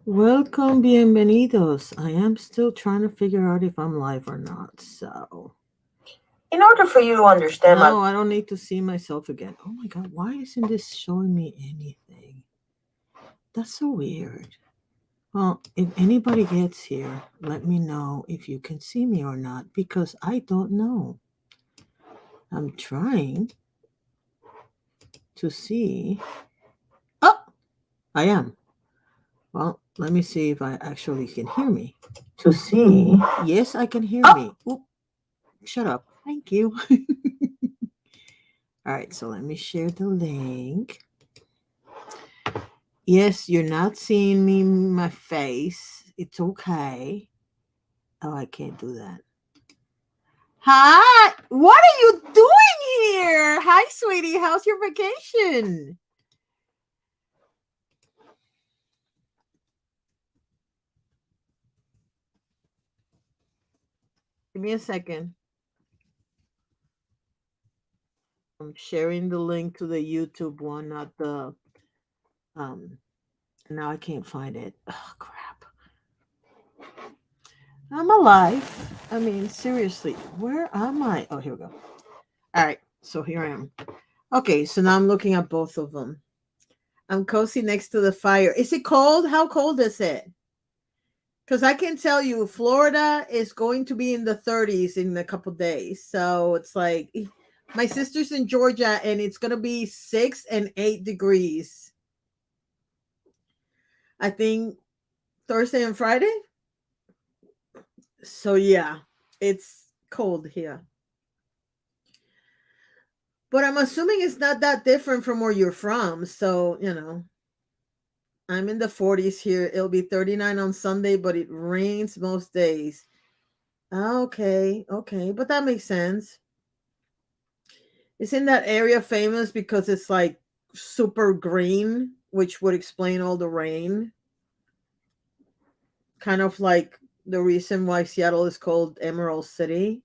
Welcome, bienvenidos. I am still trying to figure out if I'm live or not. So, In order for you to understand my no, I don't need to see myself again. Oh my god, why isn't this showing me anything? That's so weird. Well, if anybody gets here, let me know if you can see me or not because I don't know. I'm trying to see. Oh, I am. Well, let me see if I actually can hear me. to see. Yes, I can hear Oh, me. Oop, shut up. Thank you. All right, so let me share the link. Yes, you're not seeing me, my face. It's okay. Oh, I can't do that. Hi, what are you doing here? Hi, sweetie. How's your vacation? Give me a second. I'm sharing the link to the YouTube one, not the um. Now I can't find it. Oh crap! I'm alive. I mean, seriously, where am I? Oh, here we go. All right, so here I am. Okay, so now I'm looking at both of them. I'm cozy next to the fire. Is it cold? How cold is it? Because I can tell you, Florida is going to be in the 30s in a couple days. So it's like my sister's in Georgia and it's going to be 6 and 8 degrees. I think Thursday and Friday. So yeah, it's cold here. But I'm assuming it's not that different from where you're from. So, I'm in the 40s here. It'll be 39 on Sunday, but it rains most days. Okay, okay, but that makes sense. Isn't that area famous because it's like super green, which would explain all the rain? Kind of like the reason why Seattle is called Emerald City.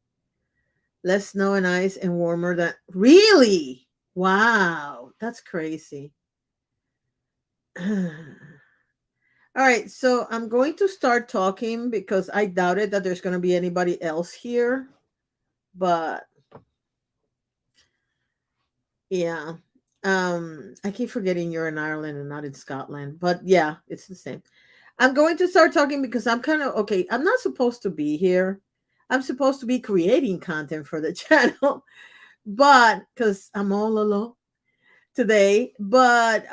Less snow and ice and warmer than really. Wow, that's crazy. All right, so I'm going to start talking because I doubted that there's going to be anybody else here, but yeah. I keep forgetting you're in Ireland and not in Scotland, but yeah, it's the same. I'm going to start talking because I'm kind of okay. I'm not supposed to be here. I'm supposed to be creating content for the channel, but because I'm all alone today, but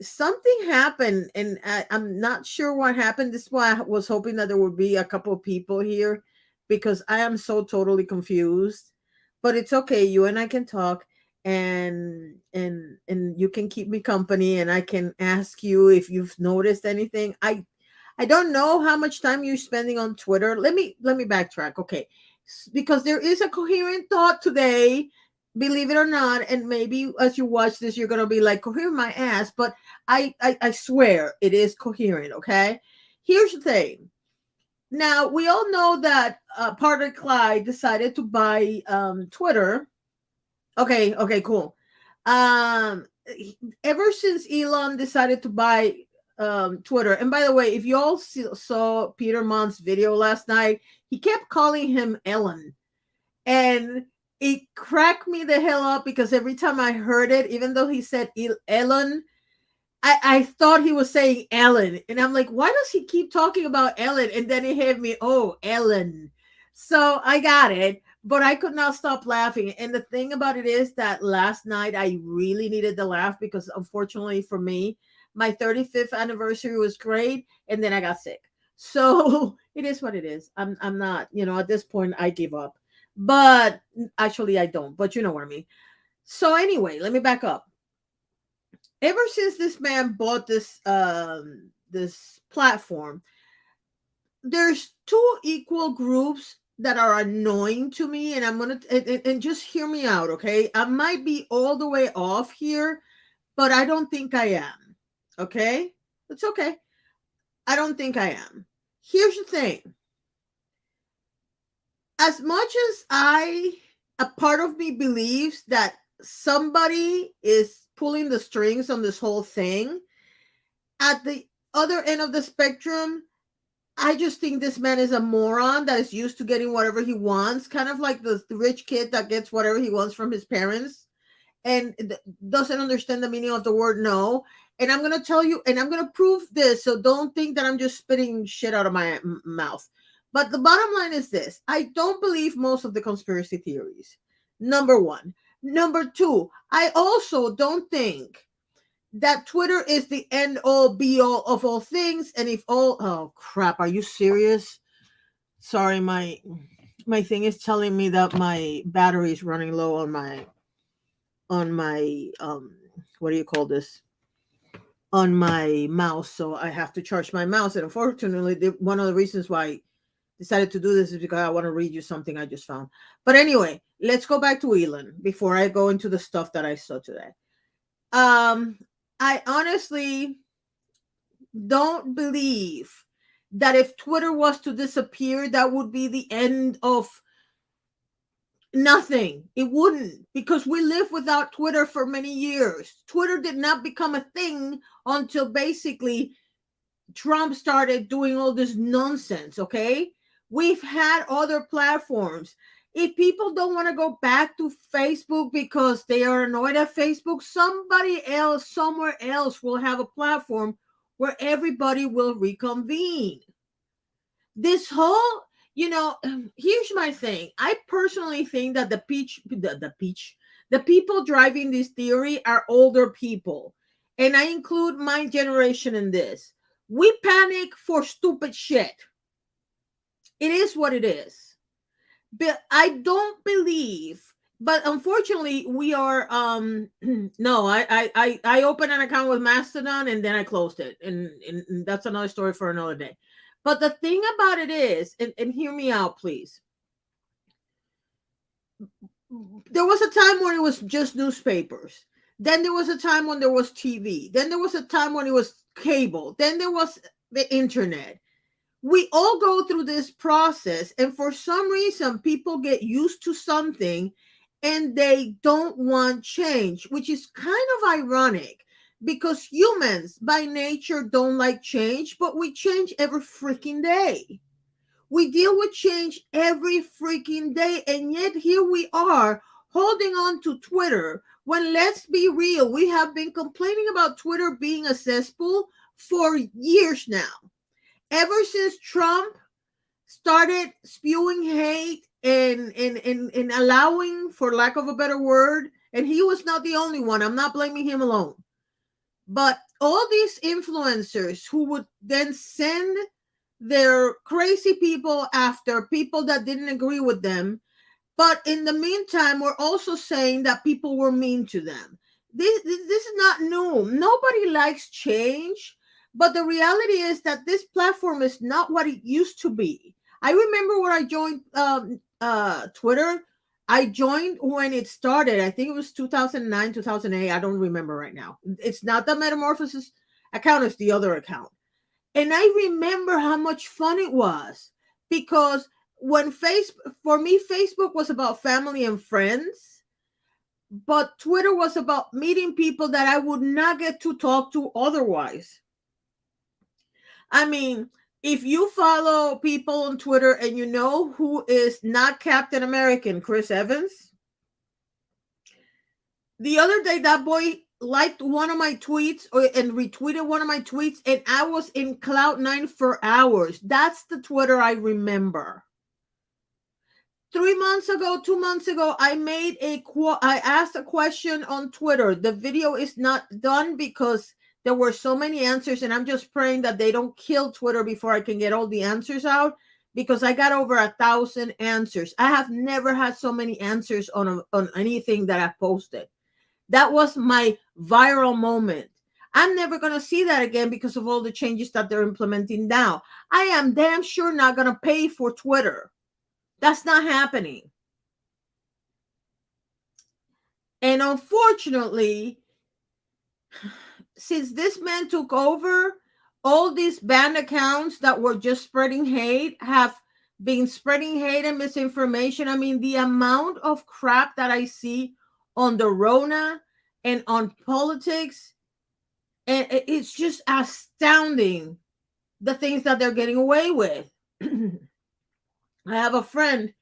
something happened and I'm not sure what happened. This is why I was hoping that there would be a couple of people here because I am so totally confused. But it's okay. You and I can talk and you can keep me company and I can ask you if you've noticed anything. I don't know how much time you're spending on Twitter. Let me backtrack. Okay. Because there is a coherent thought today, believe it or not, and maybe as you watch this you're gonna be like coherent my ass, but I swear it is coherent. Okay, here's the thing. Now we all know that Parker Clyde decided to buy Twitter. Okay, okay, cool. um Ever since Elon decided to buy Twitter, and by the way, if you all saw Peter Mont's video last night, he kept calling him Ellen, and it cracked me the hell up because every time I heard it, even though he said Ellen, I thought he was saying Ellen, and I'm like, why does he keep talking about Ellen? And then it hit me, oh, Ellen. So I got it, but I could not stop laughing. And the thing about it is that last night I really needed the laugh because, unfortunately for me, my 35th anniversary was great, and then I got sick. So it is what it is. I'm not, at this point I give up. But actually I don't, but you know what I mean. So anyway, let me back up. Ever since this man bought this platform, there's two equal groups that are annoying to me, and I'm gonna and just hear me out, okay? I might be all the way off here, but I don't think I am. Okay, it's okay. I don't think I am. Here's the thing: as much as a part of me believes that somebody is pulling the strings on this whole thing, at the other end of the spectrum, I just think this man is a moron that is used to getting whatever he wants, kind of like the rich kid that gets whatever he wants from his parents and doesn't understand the meaning of the word no. And I'm going to tell you, and I'm going to prove this. So don't think that I'm just spitting shit out of my mouth. But the bottom line is this: I don't believe most of the conspiracy theories. Number one. Number two, I also don't think that Twitter is the end all be all of all things. And if all, oh crap, are you serious? Sorry, my thing is telling me that my battery is running low on my what do you call this, on my mouse, so I have to charge my mouse. And unfortunately, one of the reasons why I decided to do this is because I want to read you something I just found. But anyway, let's go back to Elon before I go into the stuff that I saw today. I honestly don't believe that if Twitter was to disappear, that would be the end of nothing. It wouldn't, because we lived without Twitter for many years. Twitter did not become a thing until basically Trump started doing all this nonsense, okay? We've had other platforms. If people don't want to go back to Facebook because they are annoyed at Facebook, somebody else, somewhere else will have a platform where everybody will reconvene. This whole, here's my thing. I personally think that the people driving this theory are older people. And I include my generation in this. We panic for stupid shit. It is what it is. But I don't believe, but unfortunately we are no, I opened an account with Mastodon and then I closed it. And that's another story for another day. But the thing about it is, and hear me out, please. There was a time when it was just newspapers. Then there was a time when there was TV. Then there was a time when it was cable. Then there was the internet. We all go through this process, and for some reason, people get used to something and they don't want change, which is kind of ironic because humans by nature don't like change, but we change every freaking day. We deal with change every freaking day, and yet here we are holding on to Twitter when, let's be real, we have been complaining about Twitter being a cesspool for years now. Ever since Trump started spewing hate and allowing, for lack of a better word, and he was not the only one, I'm not blaming him alone, but all these influencers who would then send their crazy people after people that didn't agree with them. But in the meantime, we're also saying that people were mean to them. This is not new. Nobody likes change. But the reality is that this platform is not what it used to be. I remember when I joined Twitter, I joined when it started. I think it was 2009, 2008. I don't remember right now. It's not the Metamorphosis account, it's the other account. And I remember how much fun it was because for me, Facebook was about family and friends, but Twitter was about meeting people that I would not get to talk to otherwise. I mean, if you follow people on Twitter and you know who is not Captain American, Chris Evans, the other day that boy liked one of my tweets and retweeted one of my tweets, and I was in cloud nine for hours. That's the Twitter I remember. 3 months ago, 2 months ago, I asked a question on Twitter. The video is not done because there were so many answers, and I'm just praying that they don't kill Twitter before I can get all the answers out, because I got over 1,000 answers. I have never had so many answers on anything that I posted. That was my viral moment. I'm never going to see that again because of all the changes that they're implementing now. I am damn sure not going to pay for Twitter. That's not happening. And unfortunately, since this man took over, all these banned accounts that were just spreading hate have been spreading hate and misinformation. I mean, the amount of crap that I see on the Rona and on politics And it's just astounding the things that they're getting away with. I have a friend,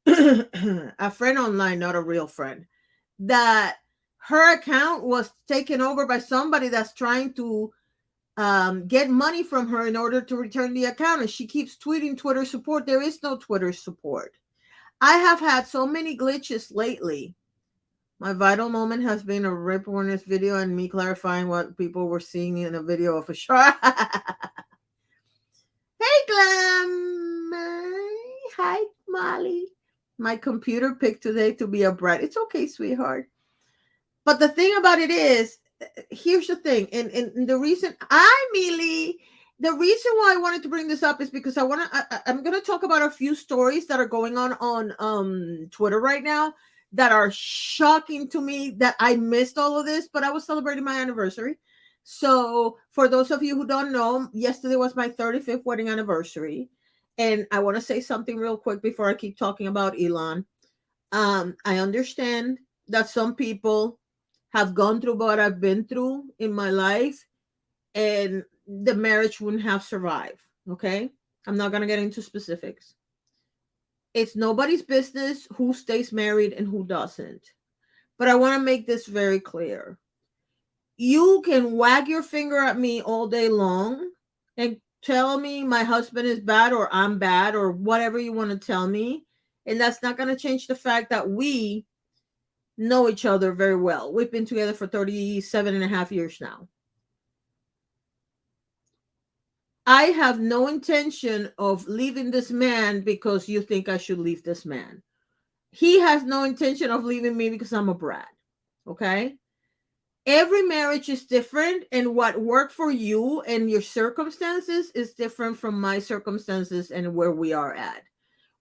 a friend online, not a real friend, that her account was taken over by somebody that's trying to get money from her in order to return the account. And she keeps tweeting Twitter support. There is no Twitter support. I have had so many glitches lately. My vital moment has been a Rip Warner's video and me clarifying what people were seeing in a video of a shark. Hey, Glam. Hi, Molly. My computer picked today to be a brat. It's okay, sweetheart. But the thing about it is, here's the thing, and the reason Millie, the reason why I wanted to bring this up is because I'm going to talk about a few stories that are going on Twitter right now that are shocking to me, that I missed all of this, but I was celebrating my anniversary. So for those of you who don't know, yesterday was my 35th wedding anniversary, and I want to say something real quick before I keep talking about Elon. I understand that some people have gone through what I've been through in my life, and the marriage wouldn't have survived. Okay. I'm not going to get into specifics. It's nobody's business who stays married and who doesn't. But I want to make this very clear. You can wag your finger at me all day long and tell me my husband is bad or I'm bad or whatever you want to tell me. And that's not going to change the fact that we know each other very well. We've been together for 37 and a half years now. I have no intention of leaving this man because you think I should leave this man. He has no intention of leaving me because I'm a brat. Okay? Every marriage is different, and what worked for you and your circumstances is different from my circumstances and where we are at.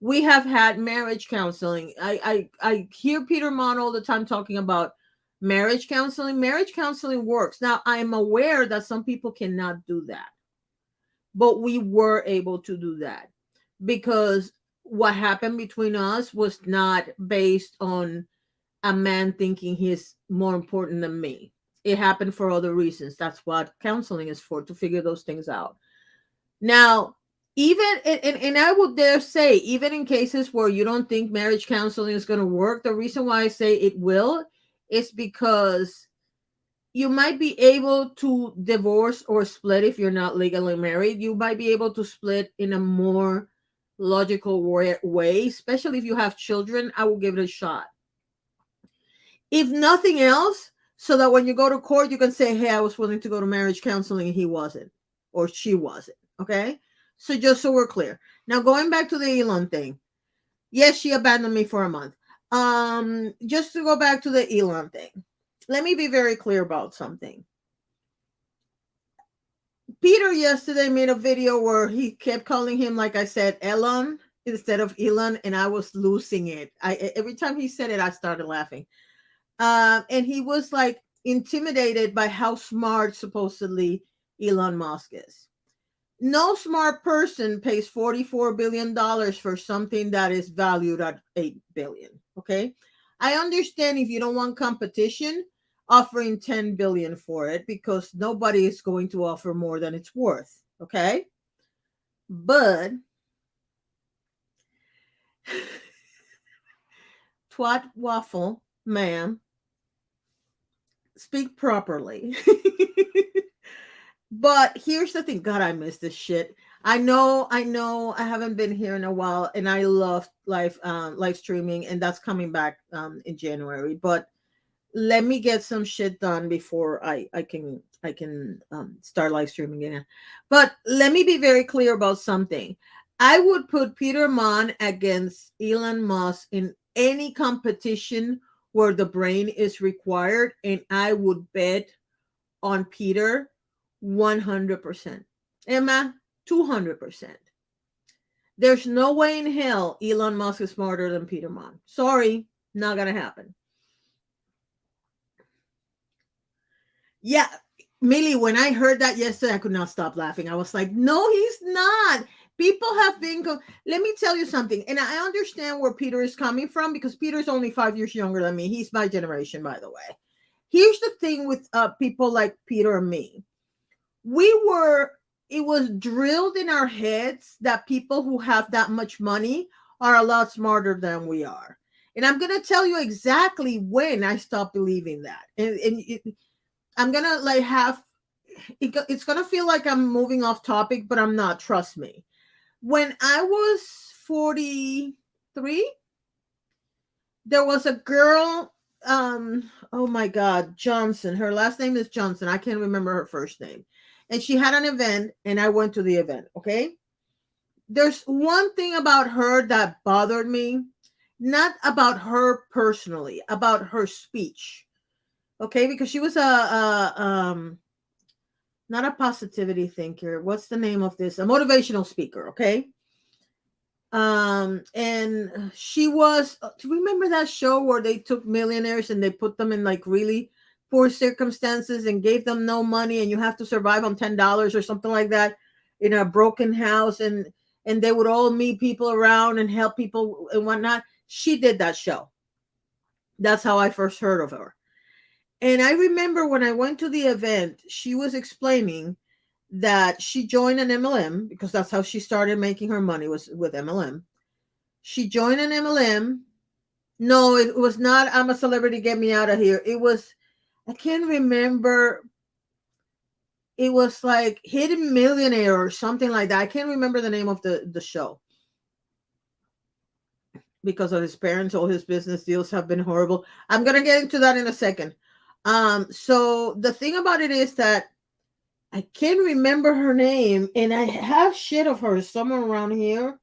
We have had marriage counseling. I hear Peter Mon all the time talking about marriage counseling. Marriage counseling works. Now, I'm aware that some people cannot do that, but we were able to do that because what happened between us was not based on a man thinking he's more important than me. It happened for other reasons. That's what counseling is for, to figure those things out. Now, even and I would dare say, even in cases where you don't think marriage counseling is going to work, the reason why I say it will is because you might be able to divorce or split if you're not legally married. You might be able to split in a more logical way, especially if you have children. I will give it a shot. If nothing else, so that when you go to court, you can say, hey, I was willing to go to marriage counseling and he wasn't, or she wasn't. Okay. So just so we're clear. Now, going back to the Elon thing. Yes, she abandoned me for a month. Just to go back to the Elon thing. Let me be very clear about something. Peter yesterday made a video where he kept calling him, like I said, Elon instead of Elon, and I was losing it. Every time he said it, I started laughing. And he was like intimidated by how smart supposedly Elon Musk is. No smart person pays $44 billion for something that is valued at $8 billion. Okay. I understand if you don't want competition, offering 10 billion for it, because nobody is going to offer more than it's worth. Okay. But twat waffle, ma'am, speak properly. But here's the thing. God, I miss this shit. I know I haven't been here in a while, and I love live streaming, and that's coming back in January. But let me get some shit done before I can start live streaming again. But let me be very clear about something. I would put Peter Mon against Elon Musk in any competition where the brain is required, and I would bet on Peter 100%. Emma, 200%. There's no way in hell Elon Musk is smarter than Peter Mon. Sorry, not gonna happen. Yeah, Millie, when I heard that yesterday, I could not stop laughing. I was like, no, he's not. People have been let me tell you something, and I understand where Peter is coming from, because Peter's only 5 years younger than me. He's my generation, by the way. Here's the thing with people like Peter and me. It was drilled in our heads that people who have that much money are a lot smarter than we are. And I'm going to tell you exactly when I stopped believing that. I'm going to like it's going to feel like I'm moving off topic, but I'm not. Trust me. When I was 43, there was a girl, oh my God, Johnson. Her last name is Johnson. I can't remember her first name. And she had an event, and I went to the event. Okay. There's one thing about her that bothered me, not about her personally, about her speech. Okay. Because she was not a positivity thinker. What's the name of this? A motivational speaker. Okay. And she was, do you remember that show where they took millionaires and they put them in like really poor circumstances and gave them no money, and you have to survive on $10 or something like that in a broken house, and they would all meet people around and help people and whatnot. She did that show. That's how I first heard of her. And I remember when I went to the event, she was explaining that she joined an MLM because that's how she started making her money, was with MLM. She joined an MLM. No, it was not I'm a celebrity, get me out of here. It was, I can't remember. It was like Hidden Millionaire or something like that. I can't remember the name of the show because of his parents. All his business deals have been horrible. I'm going to get into that in a second. So the thing about it is that I can't remember her name, and I have shit of her somewhere around here,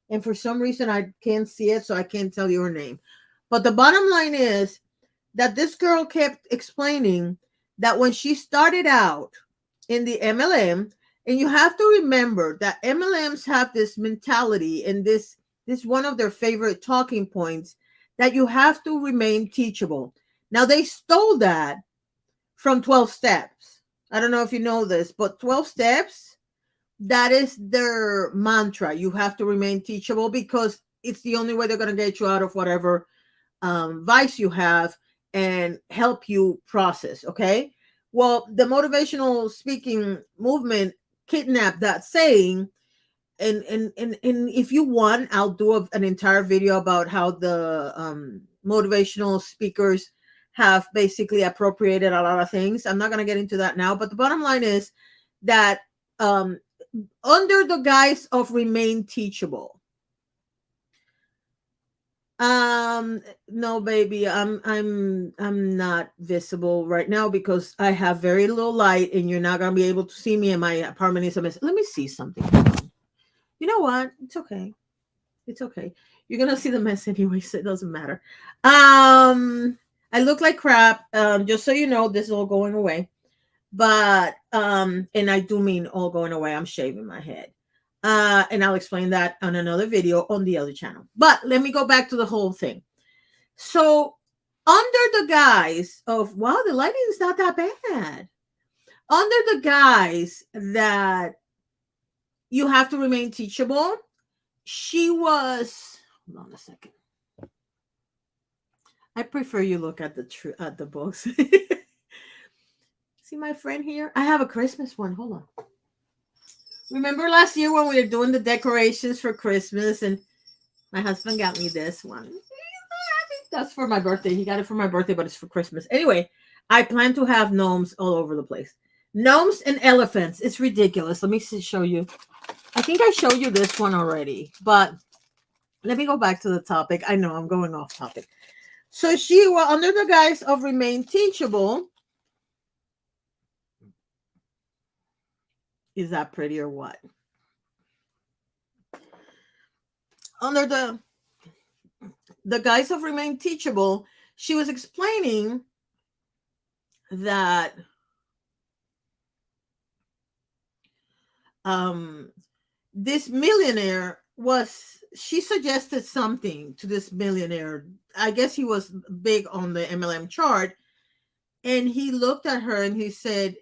and for some reason I can't see it, so I can't tell you her name. But the bottom line is that this girl kept explaining that when she started out in the MLM, and you have to remember that MLMs have this mentality, and this one of their favorite talking points, that you have to remain teachable. Now they stole that from 12 steps. I don't know if you know this, but 12 steps, that is their mantra. You have to remain teachable because it's the only way they're going to get you out of whatever vice you have and help you process. Okay. Well, the motivational speaking movement kidnapped that saying. And if you want, I'll do an entire video about how the motivational speakers have basically appropriated a lot of things. I'm not going to get into that now, but the bottom line is that um, under the guise of remain teachable, no, baby, I'm not visible right now because I have very little light, and you're not going to be able to see me, and my apartment is a mess. Let me see something. You know what? It's okay. It's okay. You're gonna see the mess anyway, so it doesn't matter. I look like crap. Just so you know, this is all going away. But and I do mean all going away. I'm shaving my head. And I'll explain that on another video on the other channel. But let me go back to the whole thing. So under the guise of, wow, the lighting is not that bad. Under the guise that you have to remain teachable, she was, hold on a second. I prefer you look at the books. See my friend here? I have a Christmas one. Hold on. Remember last year when we were doing the decorations for Christmas, and my husband got me this one. That's for my birthday. He got it for my birthday, but it's for Christmas. Anyway, I plan to have gnomes all over the place. Gnomes and elephants. It's ridiculous. Let me show you. I think I showed you this one already, but let me go back to the topic. I know I'm going off topic. So she was under the guise of remain teachable. Is that pretty or what? Under the guise of remain teachable, she was explaining that this millionaire she suggested something to this millionaire. I guess he was big on the MLM chart, and he looked at her and he said,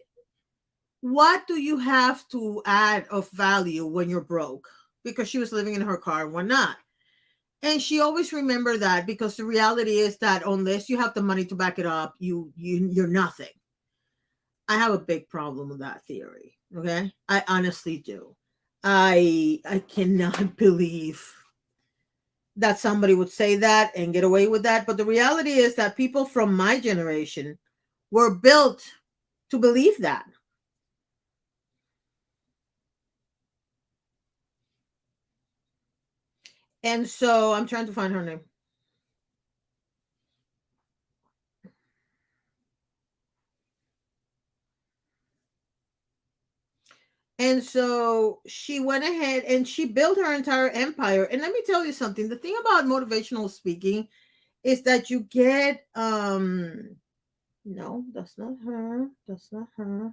what do you have to add of value when you're broke? Because she was living in her car and whatnot. And she always remember that, because the reality is that unless you have the money to back it up, you're nothing. I have a big problem with that theory. Okay, I honestly do. I cannot believe that somebody would say that and get away with that. But the reality is that people from my generation were built to believe that. And so I'm trying to find her name. And so she went ahead and she built her entire empire. And let me tell you something. The thing about motivational speaking is that you get no, that's not her. That's not her.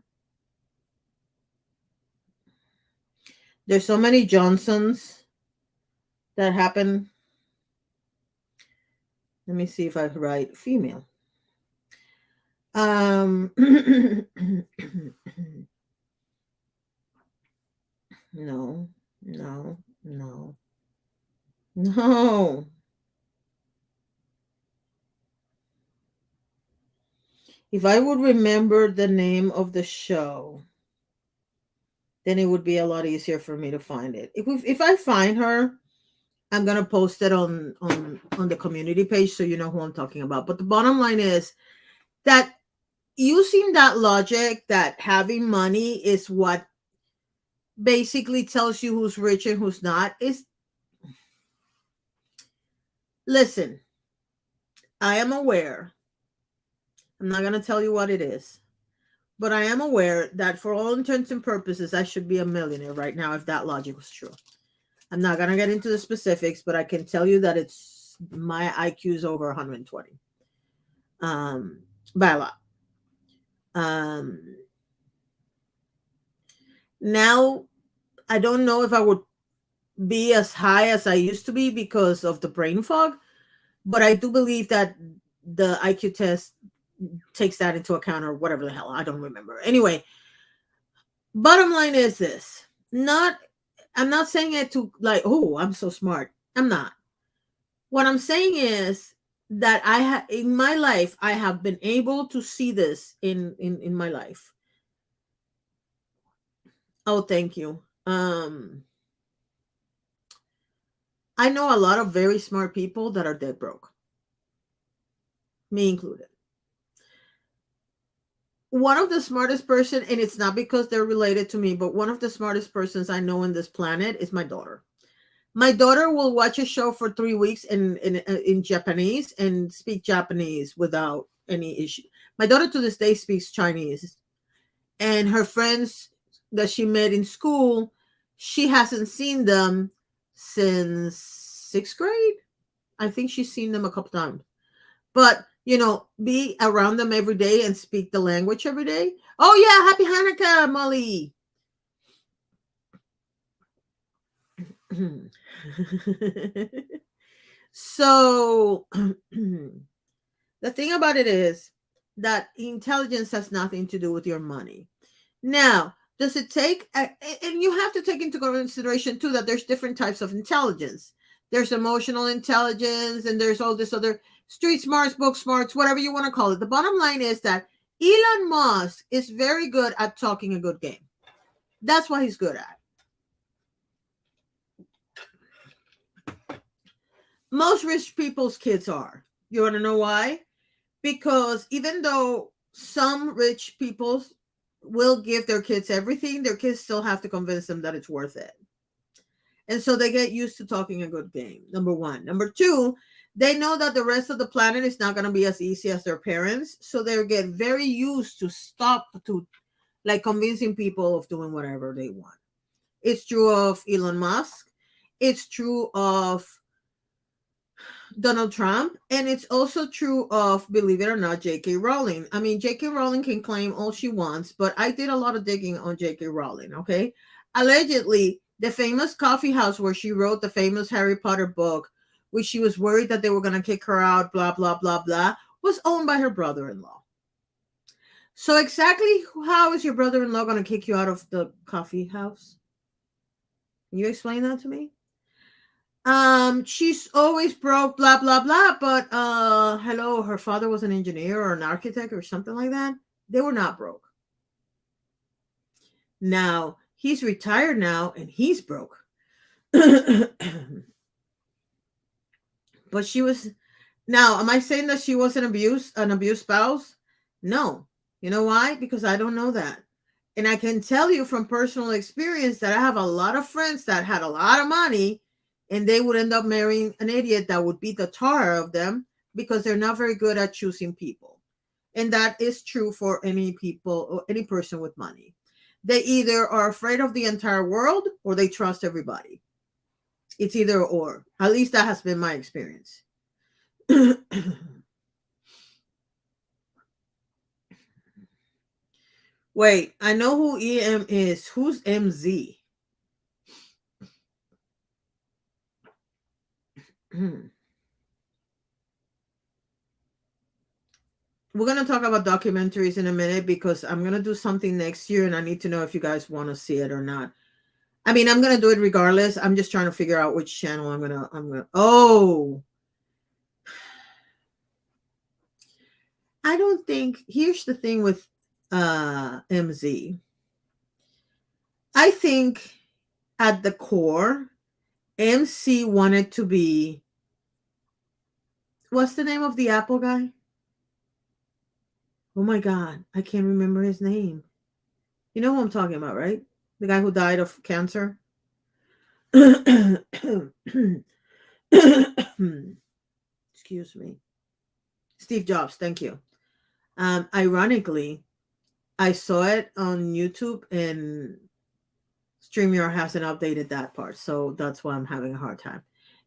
There's so many Johnsons that happen. Let me see if I write female. No, no, no, no. If I would remember the name of the show, then it would be a lot easier for me to find it. If I find her, I'm gonna post it on the community page so you know who I'm talking about. But the bottom line is that using that logic that having money is what basically tells you who's rich and who's not is, listen, I am aware. I'm not gonna tell you what it is, but I am aware that for all intents and purposes, I should be a millionaire right now if that logic was true. I'm not gonna get into the specifics, but I can tell you that it's my IQ is over 120, by a lot. Um, Now I don't know if I would be as high as I used to be because of the brain fog, but I do believe that the IQ test takes that into account, or whatever the hell. I don't remember. Anyway, bottom line is this. Not I'm not saying it to like, oh, I'm so smart. I'm not. What I'm saying is that I have in my life I have been able to see this in my life. Oh, thank you. I know a lot of very smart people that are dead broke, me included. One of the smartest person, and it's not because they're related to me, but one of the smartest persons I know in this planet is my daughter. My daughter will watch a show for 3 weeks in Japanese and speak Japanese without any issue. My daughter to this day speaks Chinese, and her friends that she met in school, she hasn't seen them since sixth grade. I think she's seen them a couple times, but be around them every day and speak the language every day. Oh yeah, happy Hanukkah, Molly. So the thing about it is that intelligence has nothing to do with your money. Now, does it take, and you have to take into consideration too that there's different types of intelligence. There's emotional intelligence, and there's all this other street smarts, book smarts, whatever you want to call it. The bottom line is that Elon Musk is very good at talking a good game. That's what he's good at. Most rich people's kids are. You want to know why? Because even though some rich people will give their kids everything, their kids still have to convince them that it's worth it. And so they get used to talking a good game, number one. Number two, they know that the rest of the planet is not going to be as easy as their parents. So they get very used to stop to like convincing people of doing whatever they want. It's true of Elon Musk. It's true of Donald Trump. And it's also true of, believe it or not, J.K. Rowling. I mean, J.K. Rowling can claim all she wants, but I did a lot of digging on J.K. Rowling, okay? Allegedly, the famous coffee house where she wrote the famous Harry Potter book, which she was worried that they were going to kick her out, blah, blah, blah, blah, was owned by her brother-in-law. So exactly how is your brother-in-law going to kick you out of the coffee house? Can you explain that to me? She's always broke, blah blah blah. But hello, her father was an engineer or an architect or something like that. They were not broke. Now he's retired now and he's broke. But she was, now, am I saying that she was an abused spouse? No. You know why? Because I don't know that. And I can tell you from personal experience that I have a lot of friends that had a lot of money and they would end up marrying an idiot that would beat the tar of them because they're not very good at choosing people. And that is true for any people or any person with money. They either are afraid of the entire world or they trust everybody. It's either or. At least that has been my experience. Wait, I know who EM is. Who's MZ? We're going to talk about documentaries in a minute because I'm going to do something next year and I need to know if you guys want to see it or not. I mean, I'm going to do it regardless. I'm just trying to figure out which channel oh, I don't think, here's the thing with MZ. I think at the core, MC wanted to be, what's the name of the Apple guy? Oh my God, I can't remember his name. You know who I'm talking about, right? The guy who died of cancer. Excuse me. Steve Jobs, thank you. Ironically, I saw it on YouTube and StreamYard hasn't updated that part, so that's why I'm having a hard time.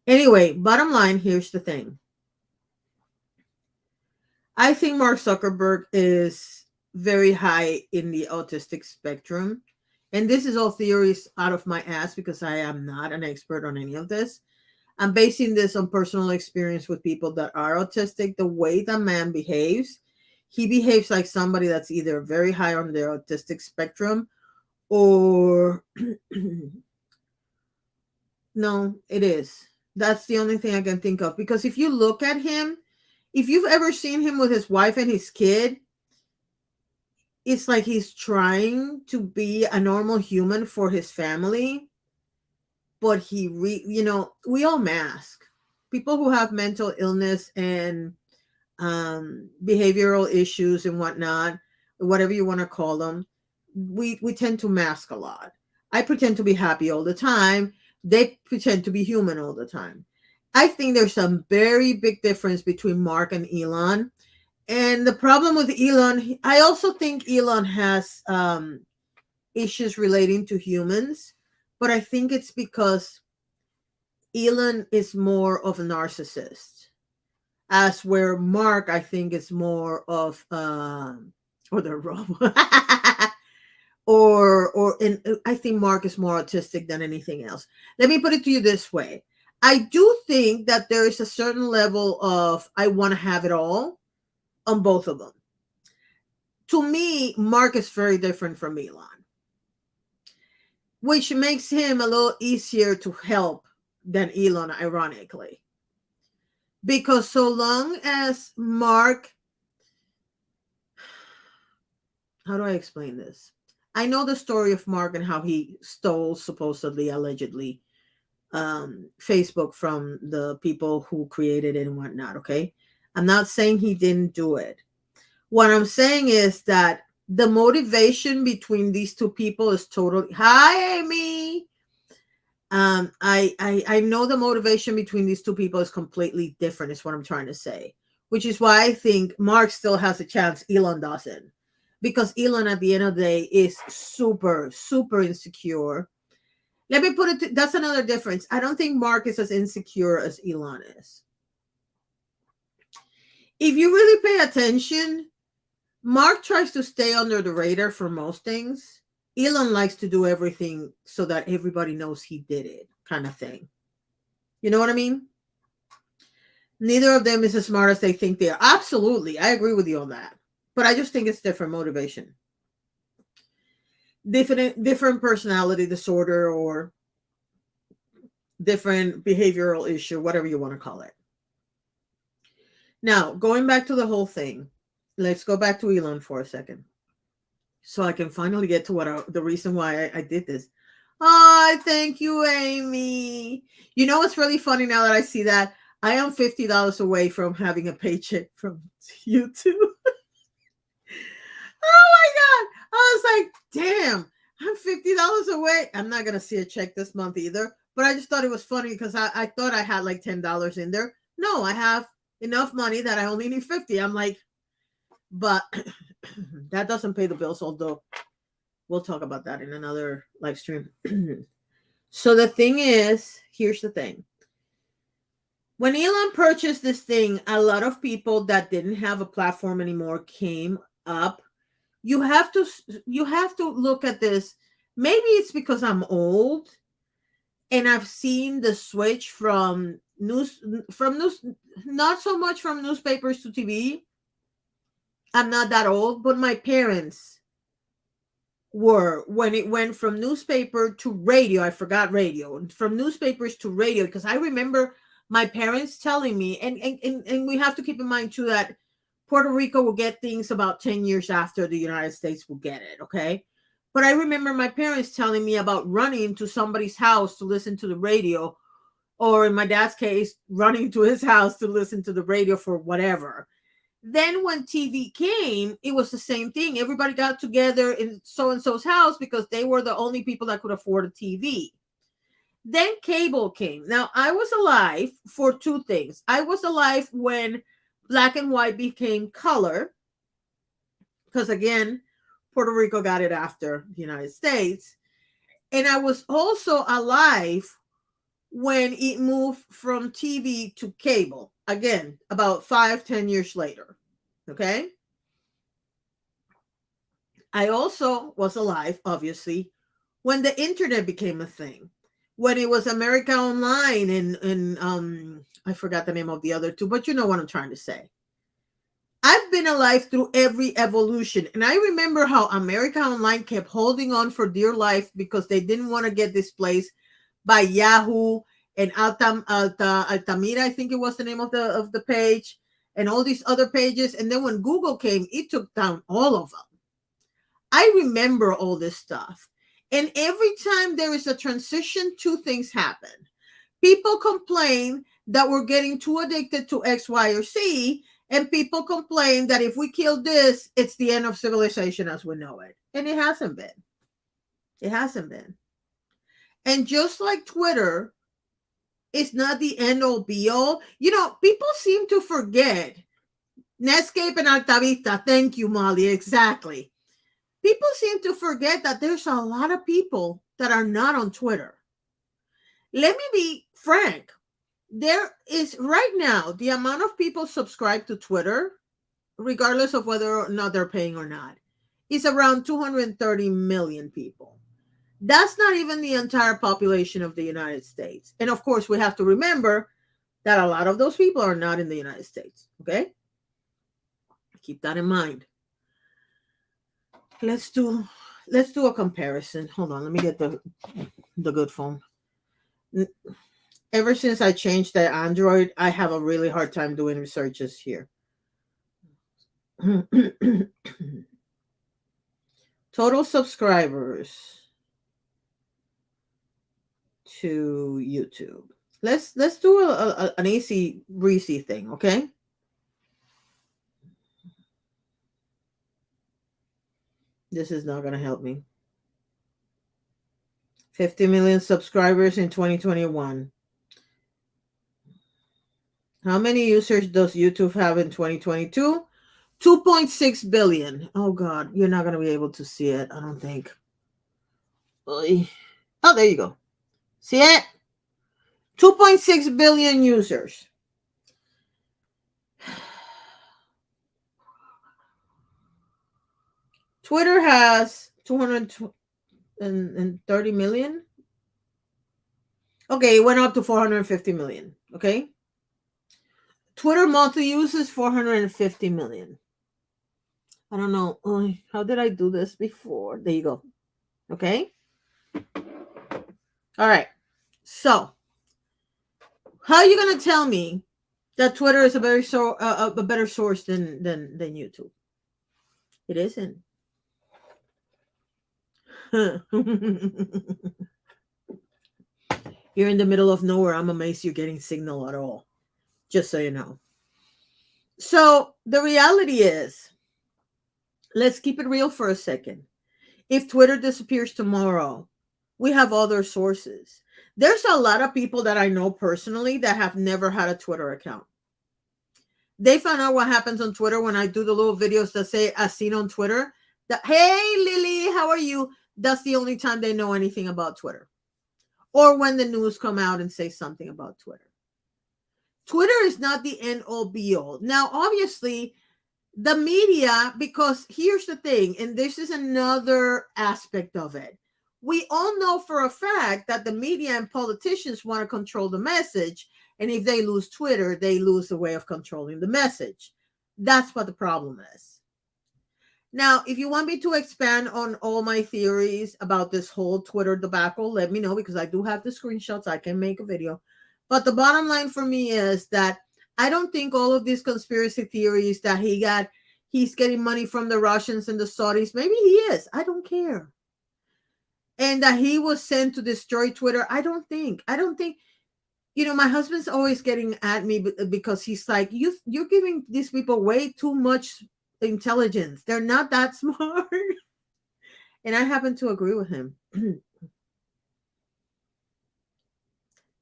Anyway, bottom line, here's the thing. I think Mark Zuckerberg is very high in the autistic spectrum. And this is all theories out of my ass because I am not an expert on any of this. I'm basing this on personal experience with people that are autistic. The way the man behaves, he behaves like somebody that's either very high on the autistic spectrum or no, it is. That's the only thing I can think of. Because if you look at him, if you've ever seen him with his wife and his kid, it's like he's trying to be a normal human for his family, but we all mask. People who have mental illness and behavioral issues and whatnot, whatever you want to call them, we tend to mask a lot. I pretend to be happy all the time. They pretend to be human all the time. I think there's some very big difference between Mark and Elon. And the problem with Elon, I also think Elon has issues relating to humans, but I think it's because Elon is more of a narcissist, as where Mark, I think, is more of or the robot, I think Mark is more autistic than anything else. Let me put it to you this way: I do think that there is a certain level of I want to have it all on both of them. To me, Mark is very different from Elon, which makes him a little easier to help than Elon, ironically. Because so long as Mark, how do I explain this? I know the story of Mark and how he stole, supposedly, allegedly, Facebook from the people who created it and whatnot, okay? I'm not saying he didn't do it. What I'm saying is that the motivation between these two people is totally, hi Amy. I know the motivation between these two people is completely different, is what I'm trying to say. Which is why I think Mark still has a chance, Elon doesn't. Because Elon at the end of the day is super, super insecure. Let me put it, that's another difference. I don't think Mark is as insecure as Elon is. If you really pay attention, Mark tries to stay under the radar for most things. Elon likes to do everything so that everybody knows he did it, kind of thing. You know what I mean? Neither of them is as smart as they think they are. Absolutely. I agree with you on that. But I just think it's different motivation. Different personality disorder or different behavioral issue, whatever you want to call it. Now, going back to the whole thing, let's go back to Elon for a second, so I can finally get to the reason why I did this. Oh, thank you, Amy. You know what's really funny now that I see that? I am $50 away from having a paycheck from YouTube. Oh my God. I was like, damn, I'm $50 away. I'm not going to see a check this month either. But I just thought it was funny because I thought I had like $10 in there. No, I have enough money that I only need 50. I'm like, but that doesn't pay the bills, although we'll talk about that in another live stream. So the thing is, here's the thing. When Elon purchased this thing, a lot of people that didn't have a platform anymore came up. You have to look at this. Maybe it's because I'm old and I've seen the switch from news, not so much from newspapers to TV. I'm not that old, but my parents were when it went from newspaper to radio. I forgot radio. From newspapers to radio, because I remember my parents telling me, and we have to keep in mind too that Puerto Rico will get things about 10 years after the United States will get it, okay? But I remember my parents telling me about running to somebody's house to listen to the radio, or in my dad's case, running to his house to listen to the radio for whatever. Then when TV came, it was the same thing. Everybody got together in so and so's house because they were the only people that could afford a TV. Then cable came. Now, I was alive for two things. I was alive when black and white became color, because again, Puerto Rico got it after the United States. And I was also alive when it moved from TV to cable, again, about 5-10 years later. Okay. I also was alive, obviously, when the internet became a thing, when it was America Online and I forgot the name of the other two, but you know what I'm trying to say. I've been alive through every evolution. And I remember how America Online kept holding on for dear life because they didn't want to get displaced by Yahoo and Altamira, I think it was the name of the page, and all these other pages. And then when Google came, it took down all of them. I remember all this stuff. And every time there is a transition, two things happen. People complain that we're getting too addicted to X, Y, or Z. And people complain that if we kill this, it's the end of civilization as we know it. And it hasn't been. It hasn't been. And just like Twitter is not the end all be all, you know, people seem to forget. Netscape and Altavista. Thank you, Molly. Exactly. People seem to forget that there's a lot of people that are not on Twitter. Let me be frank. There is right now the amount of people subscribed to Twitter, regardless of whether or not they're paying or not, is around 230 million people. That's not even the entire population of the United States. And of course, we have to remember that a lot of those people are not in the United States. Okay? Keep that in mind. Let's do a comparison. Hold on, let me get the good phone. Ever since I changed the Android, I have a really hard time doing researches here. Total subscribers to YouTube. Let's do an easy breezy thing, okay? This is not going to help me. 50 million subscribers in 2021. How many users does YouTube have in 2022? 2.6 billion. Oh, God. You're not going to be able to see it, I don't think. Oh, there you go. See it? 2.6 billion users. Twitter has 230 million. Okay, it went up to 450 million. Okay. Twitter monthly users 450 million. I don't know. How did I do this before? There you go. Okay. All right. So How are you going to tell me that Twitter is a a better source than YouTube? It isn't. You're in the middle of nowhere. I'm amazed you're getting signal at all. Just so you know. So the reality is, let's keep it real for a second. If Twitter disappears tomorrow, we have other sources. There's a lot of people that I know personally that have never had a Twitter account. They found out what happens on Twitter when I do the little videos that say as seen on Twitter. That, hey Lily, how are you? That's the only time they know anything about Twitter. Or when the news come out and say something about Twitter. Twitter is not the end all be all. Now, obviously, the media, because here's the thing, and this is another aspect of it. We all know for a fact that the media and politicians want to control the message. And if they lose Twitter, they lose the way of controlling the message. That's what the problem is. Now, if you want me to expand on all my theories about this whole Twitter debacle, let me know, because I do have the screenshots. I can make a video. But the bottom line for me is that I don't think all of these conspiracy theories that he's getting money from the Russians and the Saudis. Maybe he is. I don't care. And that he was sent to destroy Twitter. I don't think. My husband's always getting at me because he's like, you're giving these people way too much intelligence. They're not that smart. And I happen to agree with him.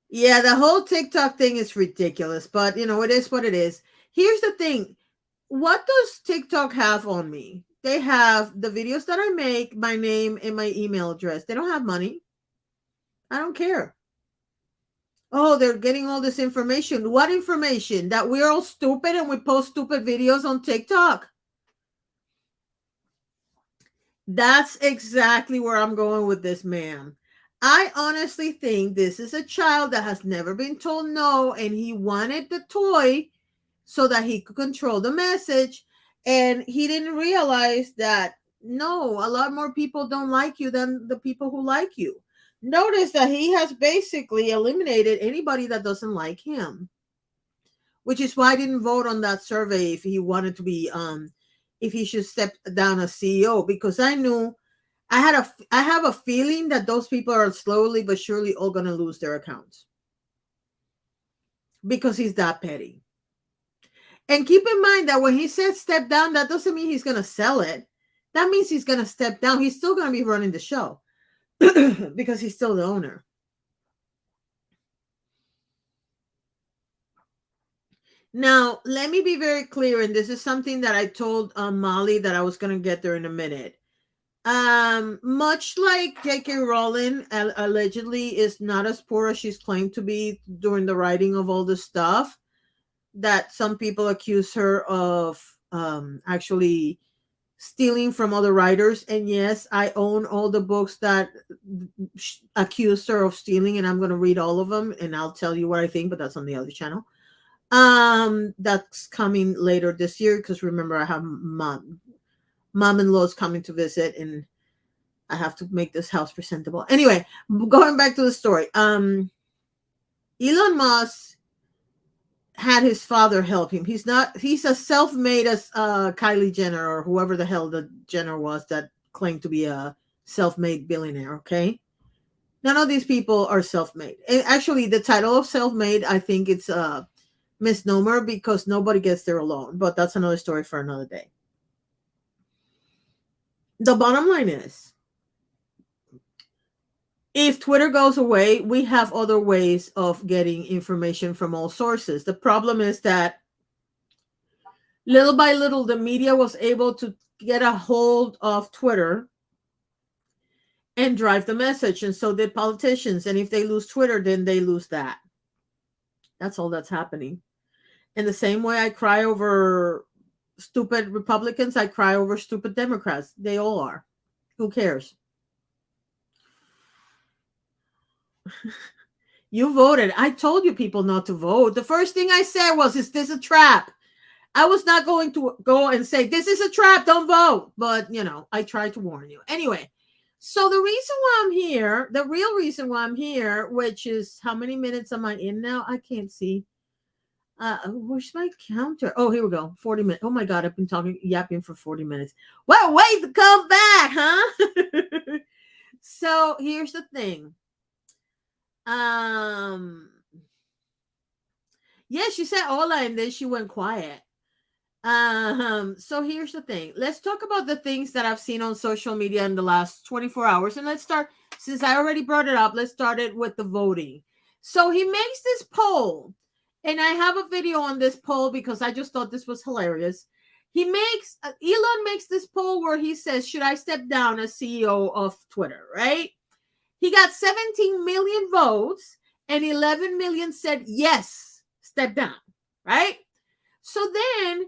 Yeah, the whole TikTok thing is ridiculous, but it is what it is. Here's the thing. What does TikTok have on me? They have the videos that I make, my name, and my email address. They don't have money. I don't care. Oh, they're getting all this information. What information? That we're all stupid and we post stupid videos on TikTok. That's exactly where I'm going with this, ma'am. I honestly think this is a child that has never been told no, and he wanted the toy so that he could control the message. And he didn't realize that, no, a lot more people don't like you than the people who like you. Notice that he has basically eliminated anybody that doesn't like him, which is why I didn't vote on that survey if he wanted to be, if he should step down as CEO, because I knew I have a feeling that those people are slowly but surely all going to lose their accounts because he's that petty. And keep in mind that when he says step down, that doesn't mean he's going to sell it. That means he's going to step down. He's still going to be running the show because he's still the owner. Now, let me be very clear, and this is something that I told Molly that I was going to get there in a minute. Much like J.K. Rowling allegedly is not as poor as she's claimed to be during the writing of all this stuff, that some people accuse her of actually stealing from other writers. And yes, I own all the books that accused her of stealing, and I'm going to read all of them, and I'll tell you what I think, but that's on the other channel. That's coming later this year, because remember, I have mom-in-law's coming to visit, and I have to make this house presentable. Anyway, going back to the story. Elon Musk had his father help him. He's a self-made as Kylie Jenner or whoever the hell the Jenner was that claimed to be a self-made billionaire, okay? None of these people are self-made. And actually, the title of self-made, I think it's a misnomer, because nobody gets there alone. But that's another story for another day. The bottom line is, if Twitter goes away, we have other ways of getting information from all sources. The problem is that little by little, the media was able to get a hold of Twitter and drive the message. And so did politicians. And if they lose Twitter, then they lose that. That's all that's happening. In the same way I cry over stupid Republicans, I cry over stupid Democrats. They all are. Who cares? You voted. I told you people not to vote. The first thing I said was, is this a trap? I was not going to go and say, this is a trap, don't vote. But, I tried to warn you. Anyway, So the reason why I'm here, the real reason why I'm here, which is how many minutes am I in now? I can't see. Where's my counter? Oh, here we go. 40 minutes. Oh my god, I've been talking yapping for 40 minutes. Well, wait to come back, huh? So here's the thing. Um yeah, she said hola and then she went quiet. So here's the thing. Let's talk about the things that I've seen on social media in the last 24 hours. And let's start, since I already brought it up, let's start it with the voting. So he makes this poll, and I have a video on this poll because I just thought this was hilarious. Elon makes this poll where he says, should I step down as CEO of Twitter, right? He got 17 million votes, and 11 million said yes, step down, right? So then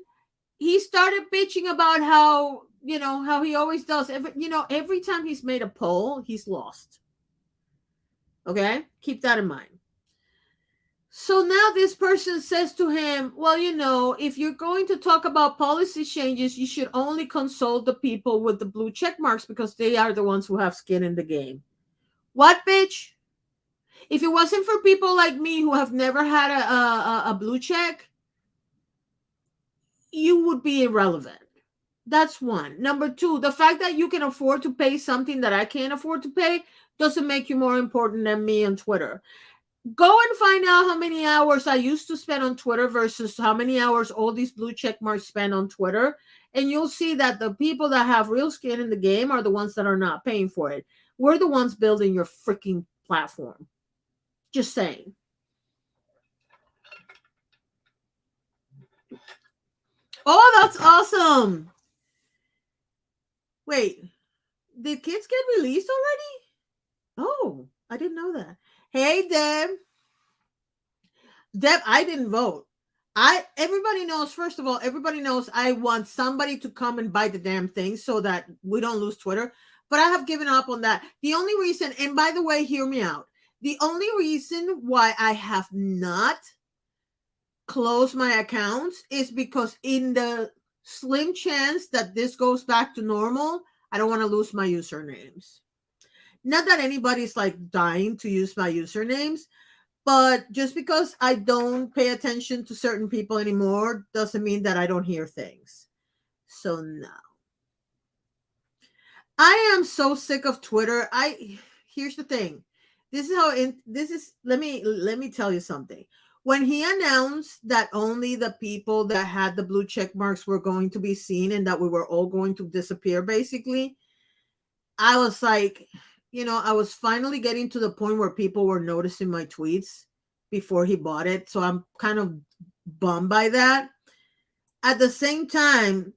he started bitching about how, how he always does. Every time he's made a poll, he's lost. Okay, keep that in mind. So now this person says to him, well, if you're going to talk about policy changes, you should only consult the people with the blue check marks because they are the ones who have skin in the game. What, bitch? If it wasn't for people like me who have never had a blue check, you would be irrelevant. That's one. Number two, the fact that you can afford to pay something that I can't afford to pay doesn't make you more important than me on Twitter. Go and find out how many hours I used to spend on Twitter versus how many hours all these blue check marks spend on Twitter. And you'll see that the people that have real skin in the game are the ones that are not paying for it. We're the ones building your freaking platform. Just saying. Oh, that's awesome. Wait, did kids get released already? Oh, I didn't know that. Hey, Deb. Deb, I didn't vote. Everybody knows, first of all, everybody knows I want somebody to come and buy the damn thing so that we don't lose Twitter. But I have given up on that. The only reason, and by the way, hear me out. The only reason why I have not closed my accounts is because in the slim chance that this goes back to normal, I don't want to lose my usernames. Not that anybody's like dying to use my usernames, but just because I don't pay attention to certain people anymore doesn't mean that I don't hear things. So no. I am so sick of Twitter. Here's the thing. Let me tell you something. When he announced that only the people that had the blue check marks were going to be seen and that we were all going to disappear basically, I was like, I was finally getting to the point where people were noticing my tweets before he bought it. So I'm kind of bummed by that. At the same time,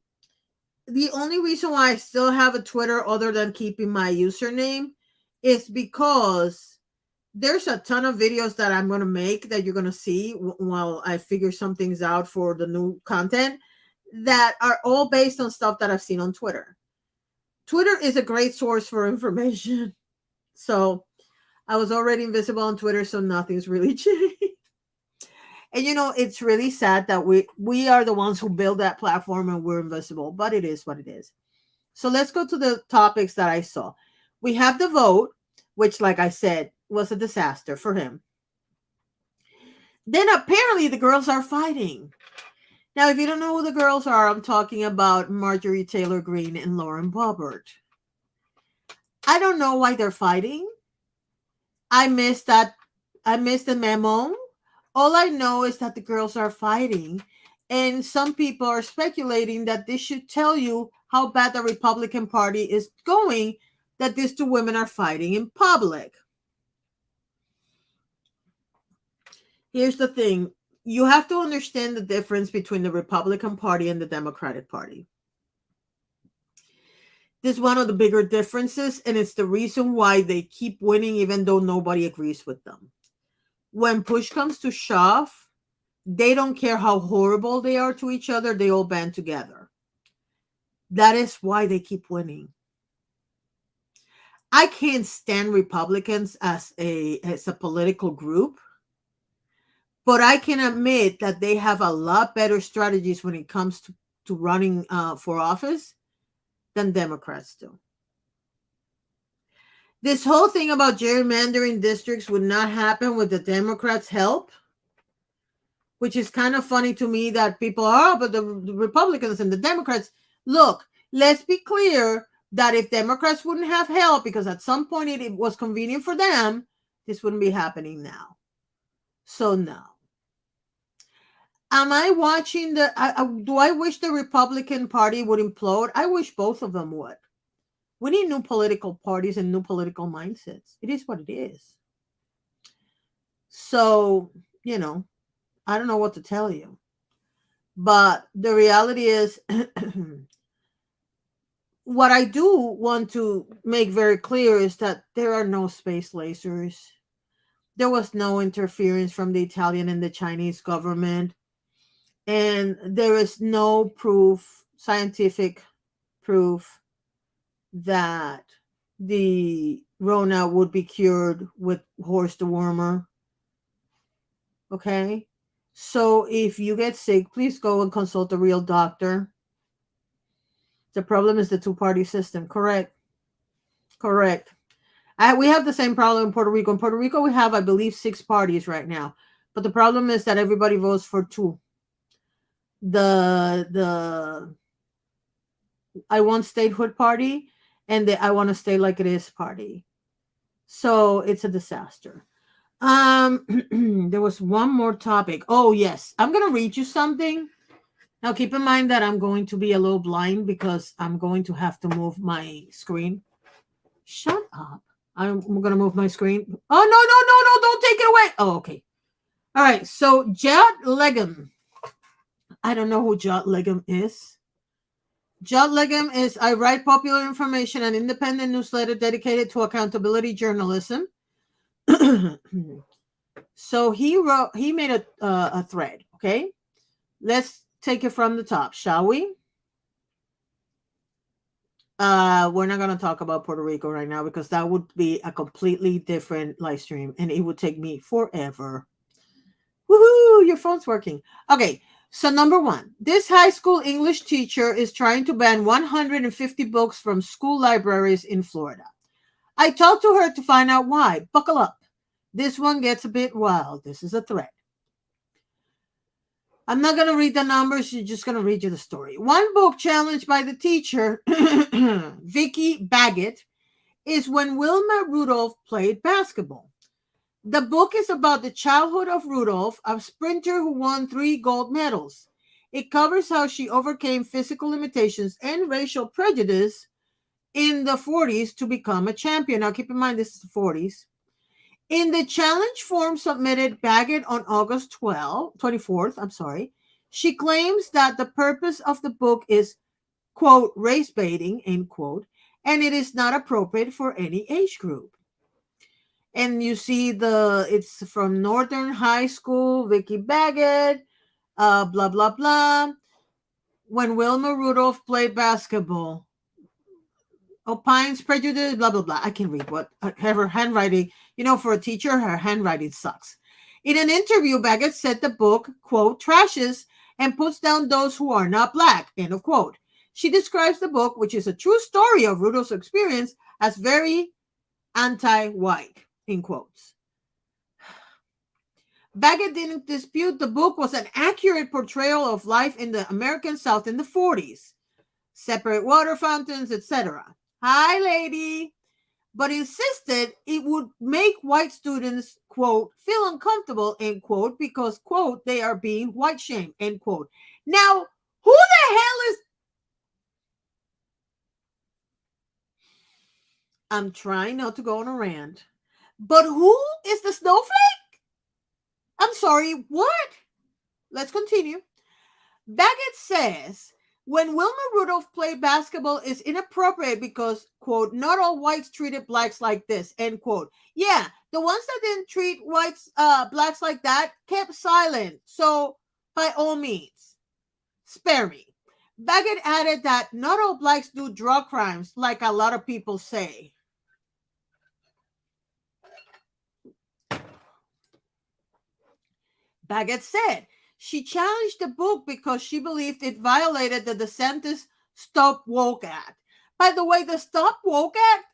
the only reason why I still have a Twitter other than keeping my username is because there's a ton of videos that I'm going to make that you're going to see while I figure some things out for the new content that are all based on stuff that I've seen on Twitter. Twitter is a great source for information. So I was already invisible on Twitter, so nothing's really changed. And it's really sad that we are the ones who build that platform and we're invisible, but it is what it is. So let's go to the topics that I saw. We have the vote, which, like I said, was a disaster for him. Then apparently the girls are fighting. Now, if you don't know who the girls are, I'm talking about Marjorie Taylor Greene and Lauren Boebert. I don't know why they're fighting. I missed the memo. All I know is that the girls are fighting, and some people are speculating that this should tell you how bad the Republican Party is going, that these two women are fighting in public. Here's the thing. You have to understand the difference between the Republican Party and the Democratic Party. This is one of the bigger differences, and it's the reason why they keep winning even though nobody agrees with them. When push comes to shove, they don't care how horrible they are to each other. They all band together. That is why they keep winning. I can't stand Republicans as a political group, but I can admit that they have a lot better strategies when it comes to running for office than Democrats do. This whole thing about gerrymandering districts would not happen with the Democrats' help, which is kind of funny to me that people are, but the Republicans and the Democrats, look, let's be clear that if Democrats wouldn't have help, because at some point it was convenient for them, this wouldn't be happening now. So, no. Am I watching do I wish the Republican Party would implode? I wish both of them would. We need new political parties and new political mindsets. It is what it is. So, you know, I don't know what to tell you. But the reality is, what I do want to make very clear is that there are no space lasers. There was no interference from the Italian and the Chinese government. And there is no proof, scientific proof, that the Rona would be cured with horse dewormer. Okay? So if you get sick, please go and consult a real doctor. The problem is the two-party system. Correct. Correct. We have the same problem in Puerto Rico. In Puerto Rico, we have, I believe, 6 parties right now. But the problem is that everybody votes for 2. The I want statehood party and the I want to stay like it is party. So it's a disaster. There was one more topic. Oh, yes. I'm going to read you something. Now, keep in mind that I'm going to be a little blind because I'm going to have to move my screen. Shut up. I'm going to move my screen. Oh, no. Don't take it away. Oh, okay. All right. So, Judd Legum. I don't know who Judd Legum is. Judd Legum is, I write popular information, an independent newsletter dedicated to accountability journalism. So he made a thread. Okay. Let's take it from the top, shall we? We're not going to talk about Puerto Rico right now because that would be a completely different live stream and it would take me forever. Woohoo! Your phone's working. Okay. So number 1, this high school English teacher is trying to ban 150 books from school libraries in Florida. I talked to her to find out why. Buckle up. This one gets a bit wild. This is a thread. I'm not going to read the numbers. You're just going to read you the story. One book challenged by the teacher, Vicky Baggett, is When Wilma Rudolph Played Basketball. The book is about the childhood of Rudolph, a sprinter who won 3 gold medals. It covers how she overcame physical limitations and racial prejudice in the 40s to become a champion. Now, keep in mind, this is the 40s. In the challenge form submitted Baggett on August 24th, she claims that the purpose of the book is, quote, race baiting, end quote, and it is not appropriate for any age group. And you see it's from Northern High School, Vicky Baggett, blah, blah, blah. When Wilma Rudolph played basketball, opines prejudice, blah, blah, blah. I can read what her handwriting, for a teacher, her handwriting sucks. In an interview, Baggett said the book, quote, trashes and puts down those who are not black, end of quote. She describes the book, which is a true story of Rudolph's experience, as very anti-white, in quotes. Baggett didn't dispute the book was an accurate portrayal of life in the American South in the 40s. Separate water fountains, etc. Hi, lady. But insisted it would make white students, quote, feel uncomfortable, end quote, because, quote, they are being white shamed, end quote. Now, who the hell is... I'm trying not to go on a rant. But who is the snowflake? I'm sorry, what? Let's continue. Baggett says, when Wilma Rudolph played basketball is inappropriate because, quote, not all whites treated blacks like this, end quote. Yeah, the ones that didn't treat blacks like that kept silent. So, by all means, spare me. Baggett added that not all blacks do drug crimes like a lot of people say. Baggett said she challenged the book because she believed it violated the DeSantis Stop Woke Act. By the way, the Stop Woke Act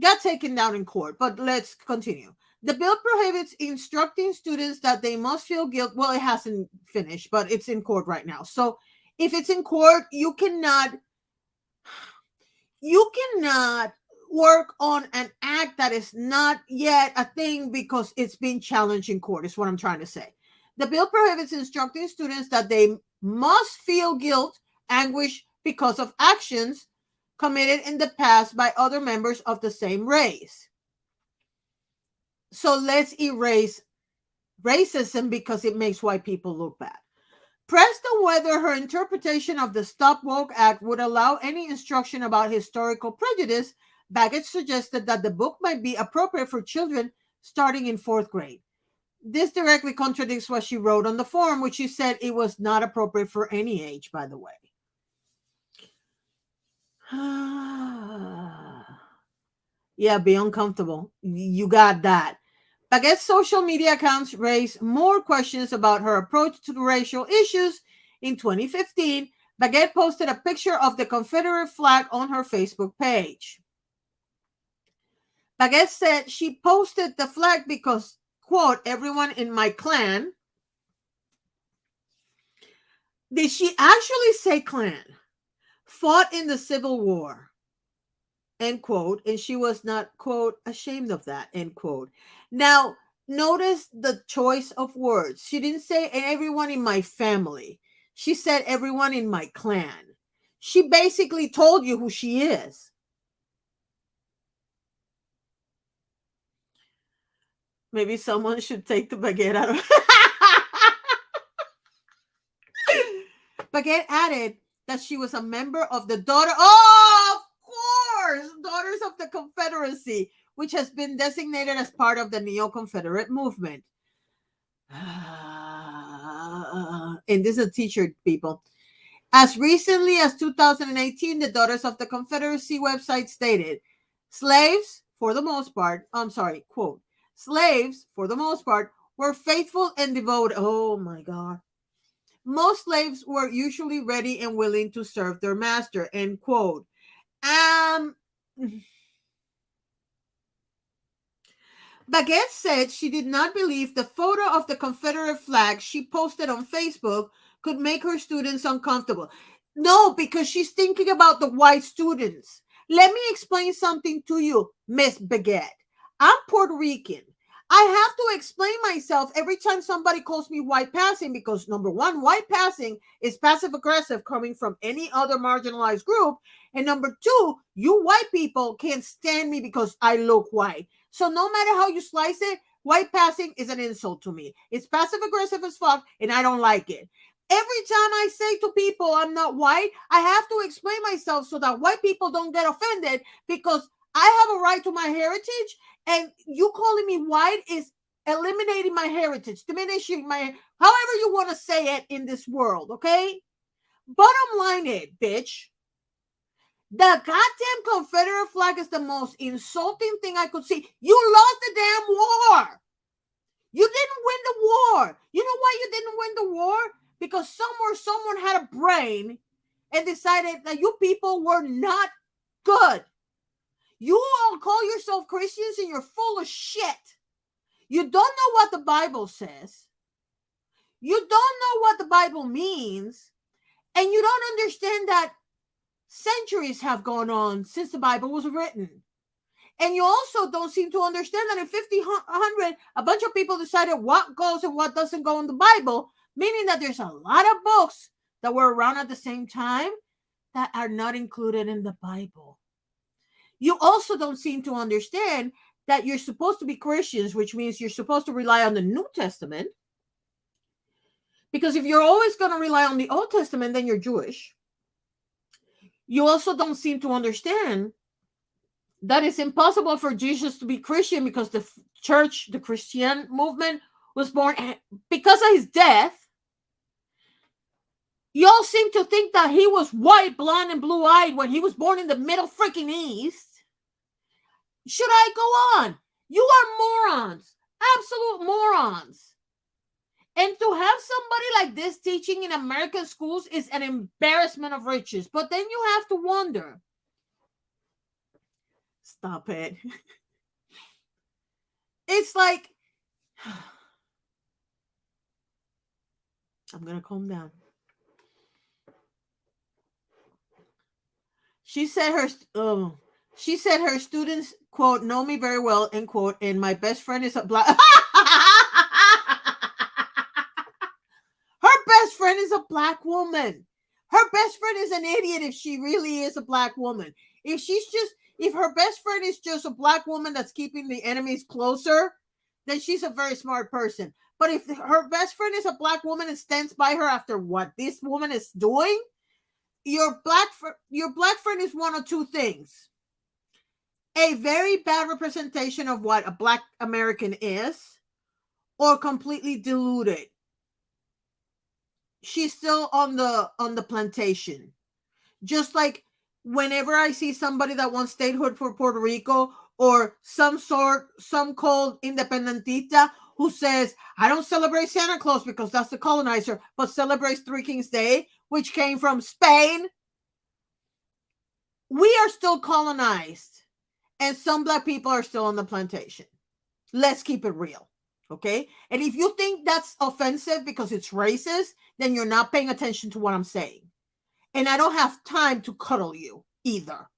got taken down in court, but let's continue. The bill prohibits instructing students that they must feel guilt. Well, it hasn't finished, but it's in court right now. So if it's in court, you cannot work on an act that is not yet a thing because it's been challenged in court, is what I'm trying to say. The bill prohibits instructing students that they must feel guilt, anguish because of actions committed in the past by other members of the same race. So let's erase racism because it makes white people look bad. Pressed on whether her interpretation of the Stop Woke Act would allow any instruction about historical prejudice, Baggett suggested that the book might be appropriate for children starting in fourth grade. This directly contradicts what she wrote on the forum, which she said it was not appropriate for any age, by the way. Yeah, be uncomfortable. You got that. Baghette's social media accounts raised more questions about her approach to racial issues. In 2015, Baguette posted a picture of the Confederate flag on her Facebook page. Baguette said she posted the flag because, quote, everyone in my clan. Did she actually say clan? Fought in the Civil War, end quote, and she was not, quote, ashamed of that, end quote. Now, notice the choice of words. She didn't say everyone in my family. She said everyone in my clan. She basically told you who she is. Maybe someone should take the baguette out of Baguette added that she was a member of the Daughters of the Confederacy, which has been designated as part of the Neo-Confederate movement. And this is a t-shirt, people. As recently as 2018, the Daughters of the Confederacy website stated, slaves, for the most part, quote, slaves, for the most part, were faithful and devoted. Oh my God. Most slaves were usually ready and willing to serve their master, end quote. Baguette said she did not believe the photo of the Confederate flag she posted on Facebook could make her students uncomfortable. No, because she's thinking about the white students. Let me explain something to you, Miss Baguette. I'm Puerto Rican. I have to explain myself every time somebody calls me white passing because, number one, white passing is passive aggressive coming from any other marginalized group. And number two, you white people can't stand me because I look white. So no matter how you slice it, white passing is an insult to me. It's passive aggressive as fuck, and I don't like it. Every time I say to people I'm not white, I have to explain myself so that white people don't get offended because I have a right to my heritage, and you calling me white is eliminating my heritage, diminishing my, however you want to say it in this world, okay? Bottom line it, bitch. The goddamn Confederate flag is the most insulting thing I could see. You lost the damn war. You didn't win the war. You know why you didn't win the war? Because somewhere someone had a brain and decided that you people were not good. You all call yourself Christians and you're full of shit. You don't know what the Bible says. You don't know what the Bible means. And you don't understand that centuries have gone on since the Bible was written. And you also don't seem to understand that in 1500, a bunch of people decided what goes and what doesn't go in the Bible, meaning that there's a lot of books that were around at the same time that are not included in the Bible. You also don't seem to understand that you're supposed to be Christians, which means you're supposed to rely on the New Testament. Because if you're always going to rely on the Old Testament, then you're Jewish. You also don't seem to understand that it's impossible for Jesus to be Christian because the church, the Christian movement, was born because of his death. You all seem to think that he was white, blonde, and blue-eyed when he was born in the Middle freaking East. Should I go on? You are morons, absolute morons. And to have somebody like this teaching in American schools is an embarrassment of riches. But then you have to wonder, Stop it. It's like, I'm gonna calm down. She said her she said her students, quote, know me very well, end quote, and my best friend is a black her best friend is a black woman. Her best friend is an idiot if she really is a black woman. If her best friend is just a black woman that's keeping the enemies closer, then she's a very smart person. But if her best friend is a black woman and stands by her after what this woman is doing, your black friend is one of two things: a very bad representation of what a black American is, or completely deluded. She's still on the plantation. Just like whenever I see somebody that wants statehood for Puerto Rico, or some called independentista who says, I don't celebrate Santa Claus because that's the colonizer, but celebrates Three Kings Day, which came from Spain. We are still colonized, and some black people are still on the plantation. Let's keep it real. Okay. And if you think that's offensive because it's racist, then you're not paying attention to what I'm saying. And I don't have time to cuddle you either.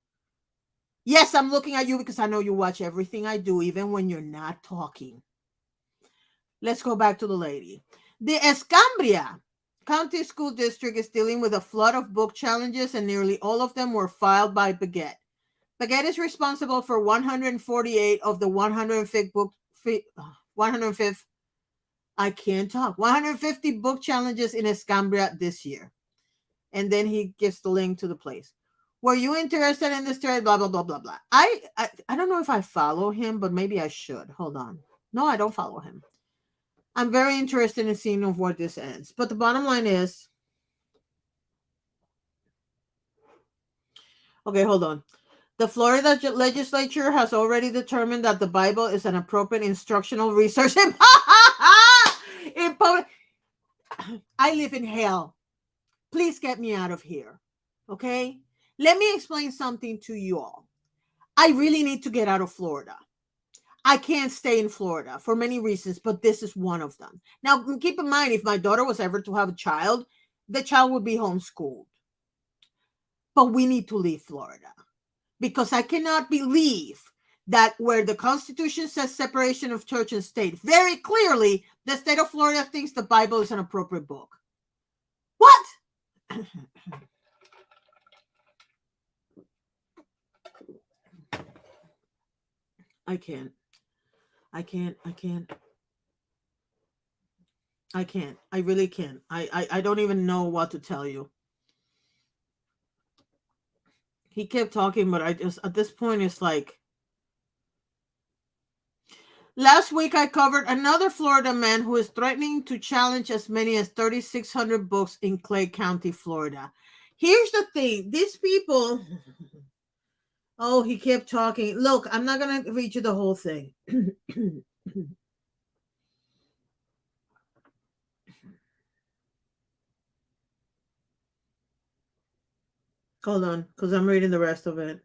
Yes, I'm looking at you because I know you watch everything I do, even when you're not talking. Let's go back to the lady. The Escambria County School District is dealing with a flood of book challenges, and nearly all of them were filed by Baguette. Baguette is responsible for 148 of the 105th, I can't talk, 150 book challenges in Escambria this year. And then he gives the link to the place. Were you interested in this thread? Blah, blah, blah, blah, blah. I don't know if I follow him, but maybe I should. Hold on. No, I don't follow him. I'm very interested in seeing of what this ends. But the bottom line is, okay, hold on. The Florida legislature has already determined that the Bible is an appropriate instructional resource in public. I live in hell. Please get me out of here. Okay? Let me explain something to you all. I really need to get out of Florida. I can't stay in Florida for many reasons, but this is one of them. Now, keep in mind, if my daughter was ever to have a child, the child would be homeschooled. But we need to leave Florida, because I cannot believe that where the Constitution says separation of church and state, very clearly, the state of Florida thinks the Bible is an appropriate book. What? I can't. I really can't. I don't even know what to tell you. He kept talking, but I just, at this point, it's like, last week I covered another Florida man who is threatening to challenge as many as 3,600 books in Clay County, Florida. Here's the thing. These people, oh, he kept talking. Look, I'm not going to read you the whole thing. Hold on, because I'm reading the rest of it.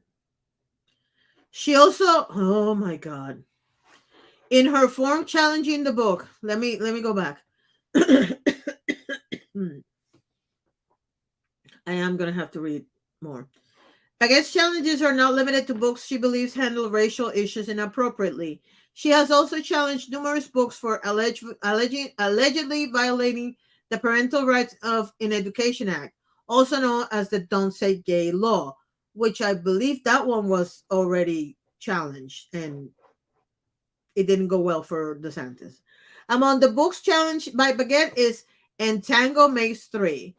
She also, oh my God. In her form challenging the book. Let me go back. I am going to have to read more. Baguette's challenges are not limited to books she believes handle racial issues inappropriately. She has also challenged numerous books for allegedly violating the Parental Rights in Education Act, also known as the Don't Say Gay law, which I believe that one was already challenged, and it didn't go well for DeSantis. Among the books challenged by Baguette is Entangle Makes Three.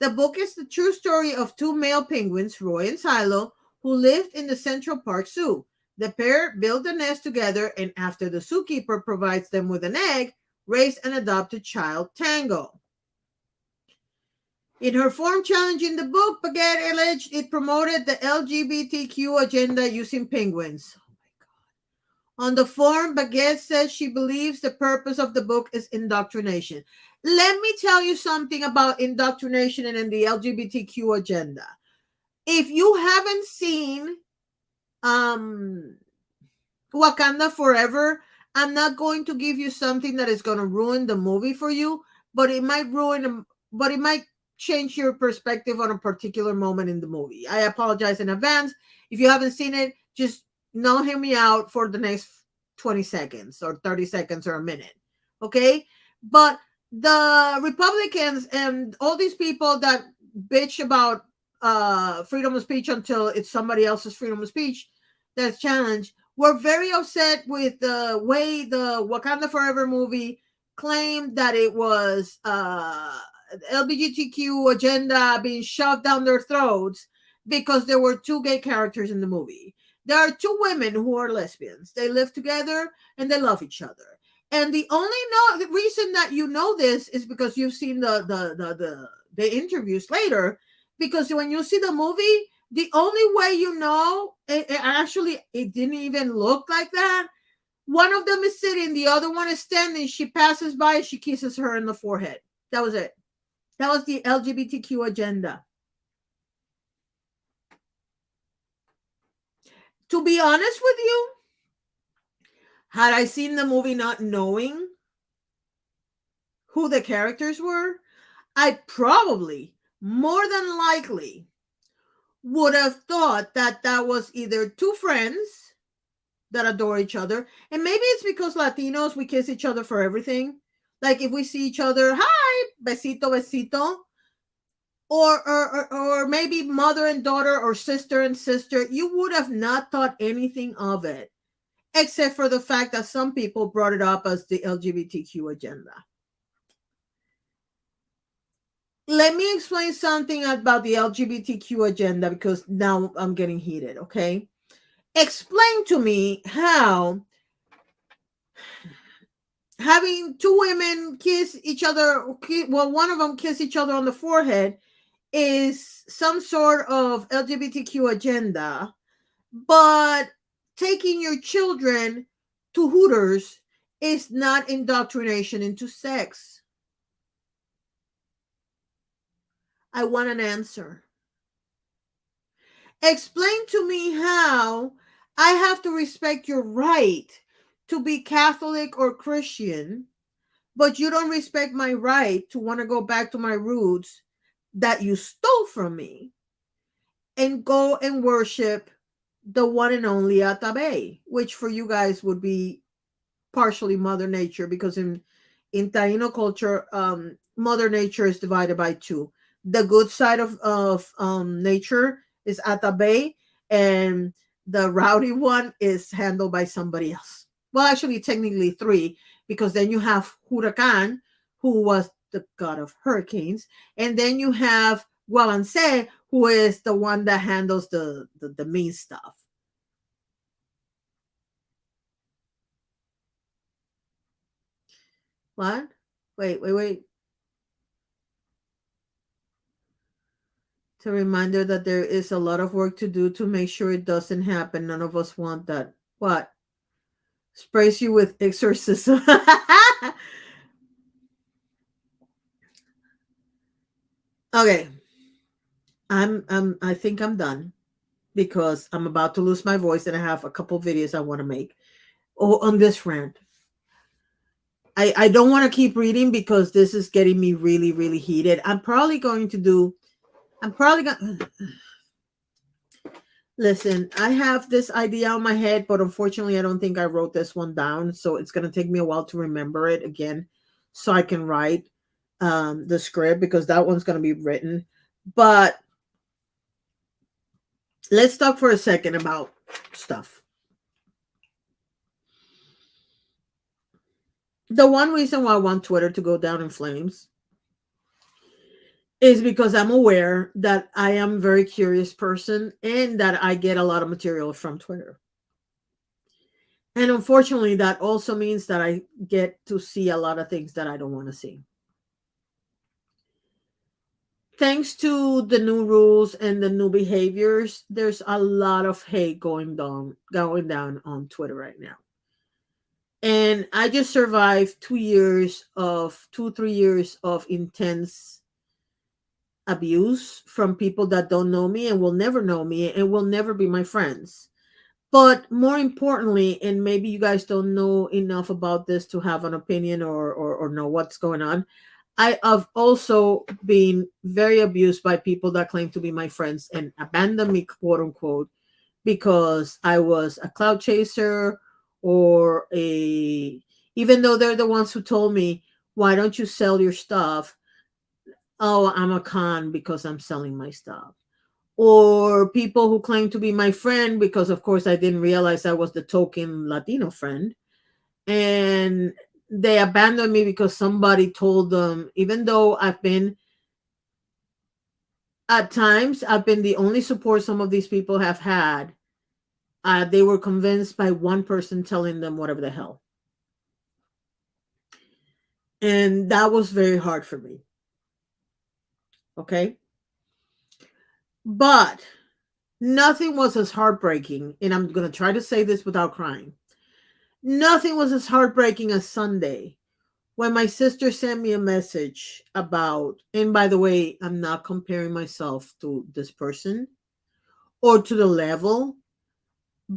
The book is the true story of two male penguins, Roy and Silo, who lived in the Central Park Zoo. The pair build a nest together, and after the zookeeper provides them with an egg, raise an adopted child, Tango. In her form challenging the book, Baguette alleged it promoted the LGBTQ agenda using penguins. On the forum, Baguette says she believes the purpose of the book is indoctrination. Let me tell you something about indoctrination and the LGBTQ agenda. If you haven't seen um Wakanda Forever, I'm not going to give you something that is going to ruin the movie for you, but it might but it might change your perspective on a particular moment in the movie. I apologize in advance. If you haven't seen it, just not hear me out for the next 20 seconds or 30 seconds or a minute. Okay? But the Republicans and all these people that bitch about freedom of speech until it's somebody else's freedom of speech that's challenged, were very upset with the way the Wakanda Forever movie claimed that it was LGBTQ agenda being shoved down their throats because there were two gay characters in the movie. There are two women who are lesbians. They live together and they love each other. And the only reason that you know this is because you've seen the interviews later. Because when you see the movie, the only way you know it didn't even look like that. One of them is sitting, the other one is standing. She passes by, she kisses her in the forehead. That was it. That was the LGBTQ agenda. To be honest with you, had I seen the movie not knowing who the characters were, I probably, more than likely, would have thought that that was either two friends that adore each other, and maybe it's because Latinos, we kiss each other for everything. Like if we see each other, hi, besito, besito, or maybe mother and daughter or sister and sister, you would have not thought anything of it, except for the fact that some people brought it up as the LGBTQ agenda. Let me explain something about the LGBTQ agenda because now I'm getting heated, okay? Explain to me how having two women kiss each other, well, one of them kiss each other on the forehead, is some sort of LGBTQ agenda, but taking your children to Hooters is not indoctrination into sex. I want an answer. Explain to me how I have to respect your right to be Catholic or Christian, but you don't respect my right to want to go back to my roots that you stole from me and go and worship the one and only Atabey, which for you guys would be partially Mother Nature, because in Taino culture, Mother Nature is divided by two. The good side of nature is Atabey, and the rowdy one is handled by somebody else. Well, actually, technically three, because then you have Huracan, who was the god of hurricanes, and then you have Guavanse, who is the one that handles the mean stuff. What? Wait. It's a reminder that there is a lot of work to do to make sure it doesn't happen. None of us want that. What? Sprays you with exorcism. Okay. I think I'm done because I'm about to lose my voice and I have a couple videos I want to make. Oh, on this rant. I don't want to keep reading because this is getting me really, really heated. I'm probably going listen, I have this idea on my head, but unfortunately, I don't think I wrote this one down. So it's going to take me a while to remember it again so I can write the script, because that one's going to be written. But let's talk for a second about stuff. The one reason why I want Twitter to go down in flames is because I'm aware that I am a very curious person and that I get a lot of material from Twitter. And unfortunately, that also means that I get to see a lot of things that I don't want to see. Thanks to the new rules and the new behaviors, there's a lot of hate going down on Twitter right now. And I just survived 2-3 years of intense abuse from people that don't know me and will never know me and will never be my friends. But more importantly, and maybe you guys don't know enough about this to have an opinion or know what's going on. I have also been very abused by people that claim to be my friends and abandon me, quote unquote, because I was a cloud chaser or even though they're the ones who told me, why don't you sell your stuff? Oh, I'm a con because I'm selling my stuff. Or people who claim to be my friend because, of course, I didn't realize I was the token Latino friend. And they abandoned me because somebody told them, even though at times, I've been the only support some of these people have had. They were convinced by one person telling them whatever the hell. And that was very hard for me. Okay. But nothing was as heartbreaking. And I'm going to try to say this without crying. Nothing was as heartbreaking as Sunday when my sister sent me a message about, and by the way, I'm not comparing myself to this person or to the level,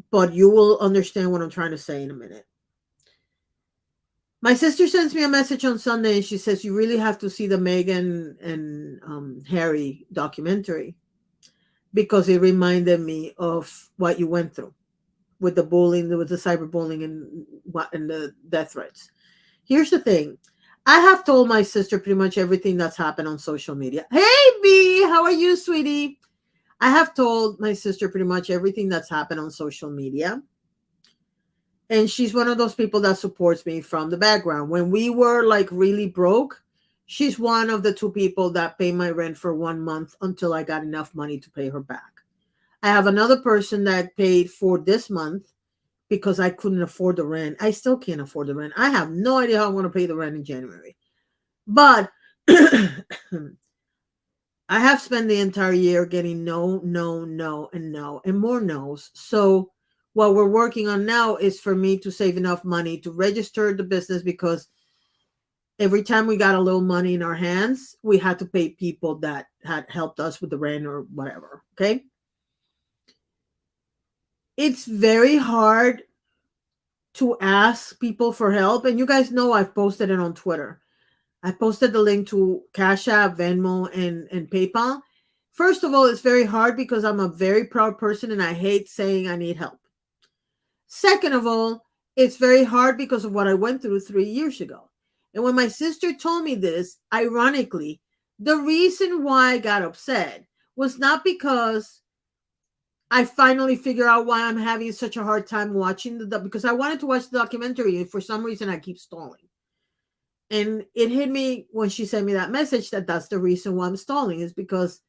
but you will understand what I'm trying to say in a minute. My sister sends me a message on Sunday and she says, you really have to see the Meghan and Harry documentary because it reminded me of what you went through with the bullying, with the cyberbullying and the death threats. Here's the thing. I have told my sister pretty much everything that's happened on social media. Hey, B, how are you, sweetie? I have told my sister pretty much everything that's happened on social media. And she's one of those people that supports me from the background. When we were like really broke, she's one of the two people that pay my rent for 1 month until I got enough money to pay her back. I have another person that paid for this month because I couldn't afford the rent. I still can't afford the rent. I have no idea how I'm going to pay the rent in January. But I have spent the entire year getting no, no, no, and no, and more no's. So what we're working on now is for me to save enough money to register the business because every time we got a little money in our hands, we had to pay people that had helped us with the rent or whatever. Okay. It's very hard to ask people for help. And you guys know I've posted it on Twitter. I posted the link to Cash App, Venmo, and PayPal. First of all, it's very hard because I'm a very proud person and I hate saying I need help. Second of all, it's very hard because of what I went through 3 years ago. And when my sister told me this, ironically, the reason why I got upset was not because I finally figure out why I'm having such a hard time watching because I wanted to watch the documentary and for some reason I keep stalling. And it hit me when she sent me that message that that's the reason why I'm stalling is because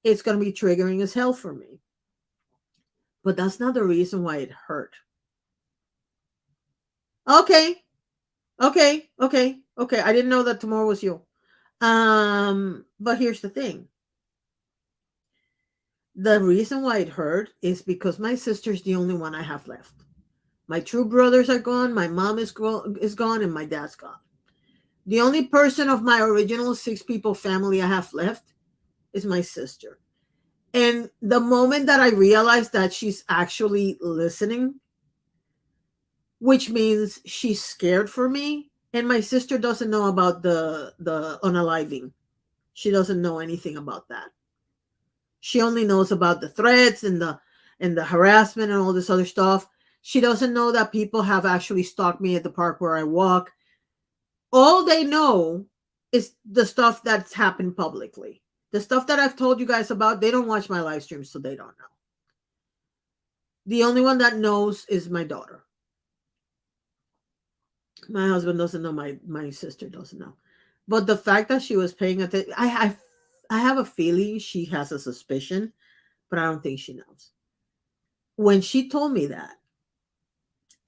it's going to be triggering as hell for me. But that's not the reason why it hurt. Okay. Okay. Okay. Okay. I didn't know that tomorrow was you. But here's the thing. The reason why it hurt is because my sister's the only one I have left. My true brothers are gone, my mom is gone, and my dad's gone. The only person of my original 6 people family I have left is my sister. And the moment that I realized that she's actually listening, which means she's scared for me, and my sister doesn't know about the unaliving. She doesn't know anything about that. She only knows about the threats and the harassment and all this other stuff. She doesn't know that people have actually stalked me at the park where I walk. All they know is the stuff that's happened publicly. The stuff that I've told you guys about, they don't watch my live streams, so they don't know. The only one that knows is my daughter. My husband doesn't know. My sister doesn't know. But the fact that she was paying attention, I have a feeling she has a suspicion, but I don't think she knows. When she told me that,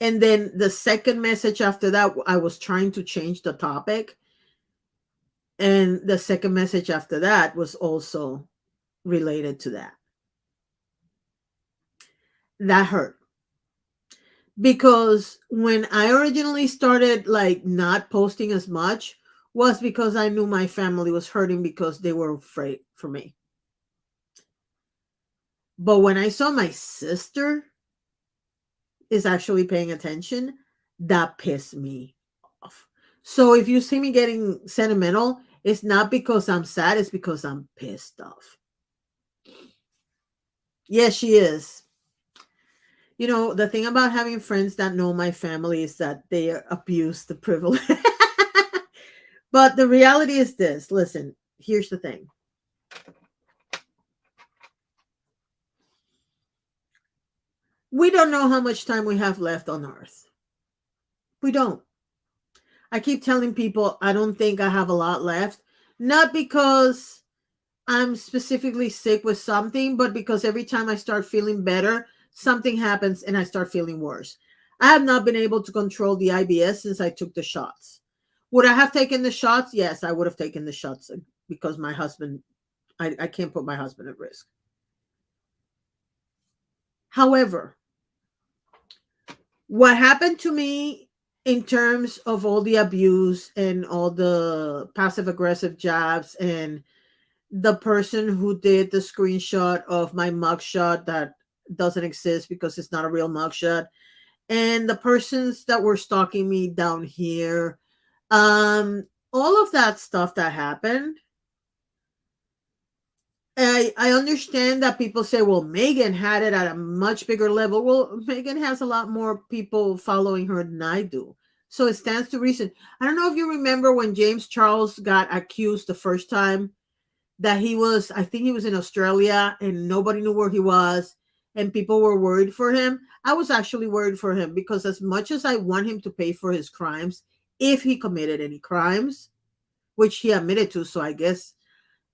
and then the second message after that, I was trying to change the topic. And the second message after that was also related to that. That hurt. Because when I originally started like not posting as much was because I knew my family was hurting because they were afraid for me. But when I saw my sister is actually paying attention, that pissed me off. So if you see me getting sentimental, it's not because I'm sad, it's because I'm pissed off. Yes, she is. You know, the thing about having friends that know my family is that they abuse the privilege. But the reality is this. Listen, here's the thing. We don't know how much time we have left on earth. We don't. I keep telling people I don't think I have a lot left, not because I'm specifically sick with something, but because every time I start feeling better, something happens and I start feeling worse. I have not been able to control the IBS since I took the shots. Would I have taken the shots? Yes, I would have taken the shots because my husband, I can't put my husband at risk. However, what happened to me in terms of all the abuse and all the passive aggressive jabs and the person who did the screenshot of my mugshot that doesn't exist because it's not a real mugshot, and the persons that were stalking me down here, um all of that stuff that happened, I understand that people say, well, Megan had it at a much bigger level. Well, Megan has a lot more people following her than I do. So it stands to reason. I don't know if you remember when James Charles got accused the first time, that he was, I think he was in Australia and nobody knew where he was and people were worried for him. I was actually worried for him because as much as I want him to pay for his crimes, if he committed any crimes, which he admitted to, so I guess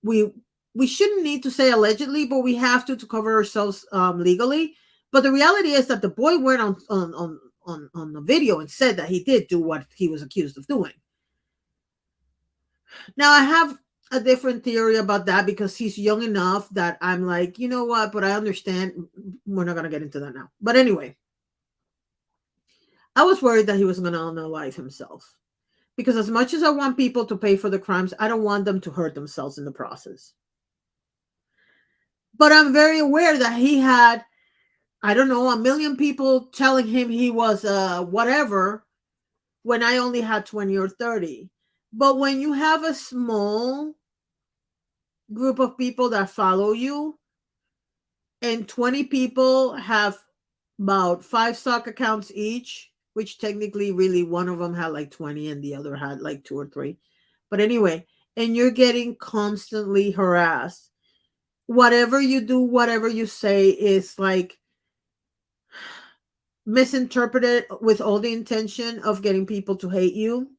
we we shouldn't need to say allegedly, but we have to cover ourselves legally. But the reality is that the boy went on the video and said that he did do what he was accused of doing. Now I have a different theory about that because he's young enough that I'm like, you know what, but I understand. We're not going to get into that now. But anyway, I was worried that he was going to unalive himself because as much as I want people to pay for the crimes, I don't want them to hurt themselves in the process. But I'm very aware that he had, I don't know, a million people telling him he was whatever when I only had 20 or 30. But when you have a small group of people that follow you and 20 people have about 5 stock accounts each, which technically really one of them had like 20 and the other had like 2 or 3. But anyway, and you're getting constantly harassed. Whatever you do, whatever you say is like misinterpreted with all the intention of getting people to hate you.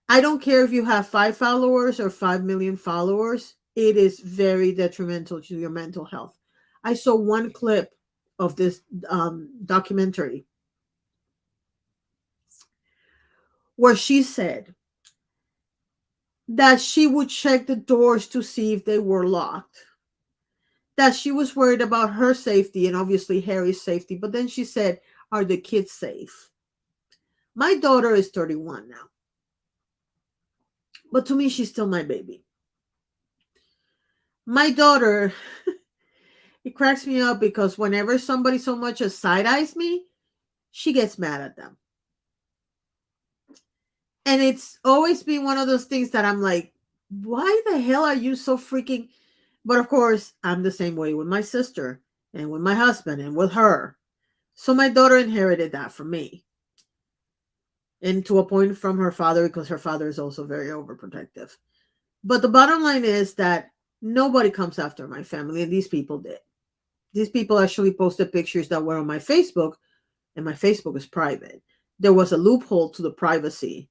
I don't care if you have 5 followers or 5 million followers, it is very detrimental to your mental health. I saw one clip of this documentary where she said that she would check the doors to see if they were locked, that she was worried about her safety and obviously Harry's safety. But then she said, are the kids safe? My daughter is 31 now. But to me, she's still my baby. My daughter, it cracks me up because whenever somebody so much as side eyes me, she gets mad at them. And it's always been one of those things that I'm like, why the hell are you so freaking? But of course, I'm the same way with my sister and with my husband and with her. So my daughter inherited that from me. And to a point from her father, because her father is also very overprotective. But the bottom line is that nobody comes after my family, and these people did. These people actually posted pictures that were on my Facebook, and my Facebook is private. There was a loophole to the privacy,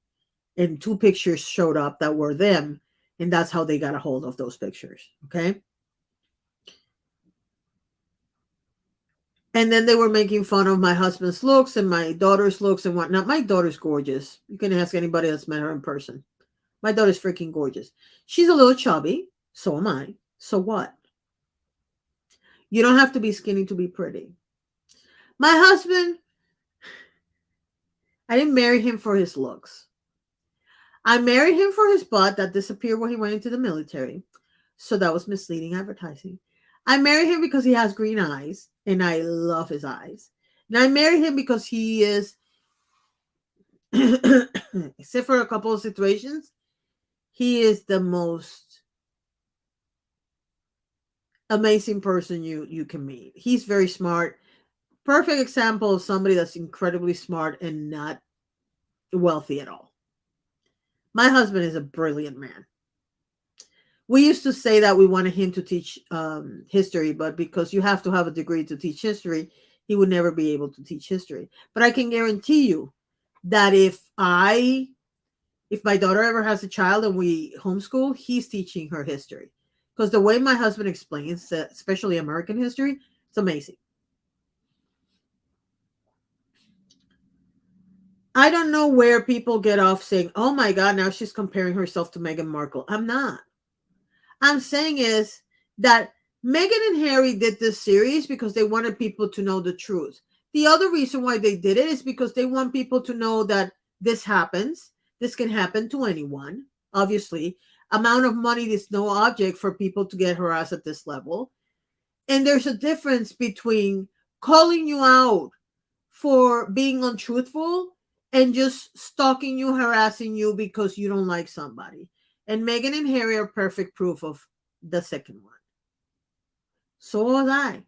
and 2 pictures showed up that were them, and that's how they got a hold of those pictures. Okay. And then they were making fun of my husband's looks and my daughter's looks and whatnot. My daughter's gorgeous. You can ask anybody that's met her in person. My daughter's freaking gorgeous. She's a little chubby. So am I. So what? You don't have to be skinny to be pretty. My husband, I didn't marry him for his looks. I married him for his butt that disappeared when he went into the military. So that was misleading advertising. I married him because he has green eyes and I love his eyes. And I married him because he is, except for a couple of situations, he is the most amazing person you can meet. He's very smart. Perfect example of somebody that's incredibly smart and not wealthy at all. My husband is a brilliant man. We used to say that we wanted him to teach history, but because you have to have a degree to teach history, he would never be able to teach history. But I can guarantee you that if my daughter ever has a child and we homeschool, he's teaching her history. Because the way my husband explains, especially American history, it's amazing. I don't know where people get off saying, oh my God, now she's comparing herself to Meghan Markle. I'm not. I'm saying is that Meghan and Harry did this series because they wanted people to know the truth. The other reason why they did it is because they want people to know that this happens. This can happen to anyone. Obviously, amount of money is no object for people to get harassed at this level. And there's a difference between calling you out for being untruthful and just stalking you, harassing you because you don't like somebody. And Meghan and Harry are perfect proof of the second one. So was I.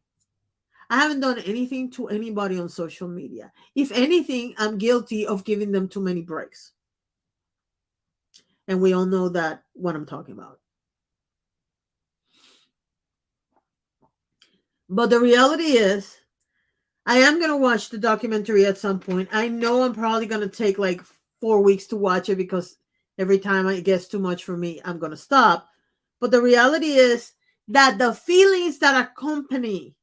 I haven't done anything to anybody on social media. If anything, I'm guilty of giving them too many breaks. And we all know that what I'm talking about. But the reality is, I am going to watch the documentary at some point. I know I'm probably going to take like 4 weeks to watch it because every time it gets too much for me, I'm going to stop. But the reality is that the feelings that accompany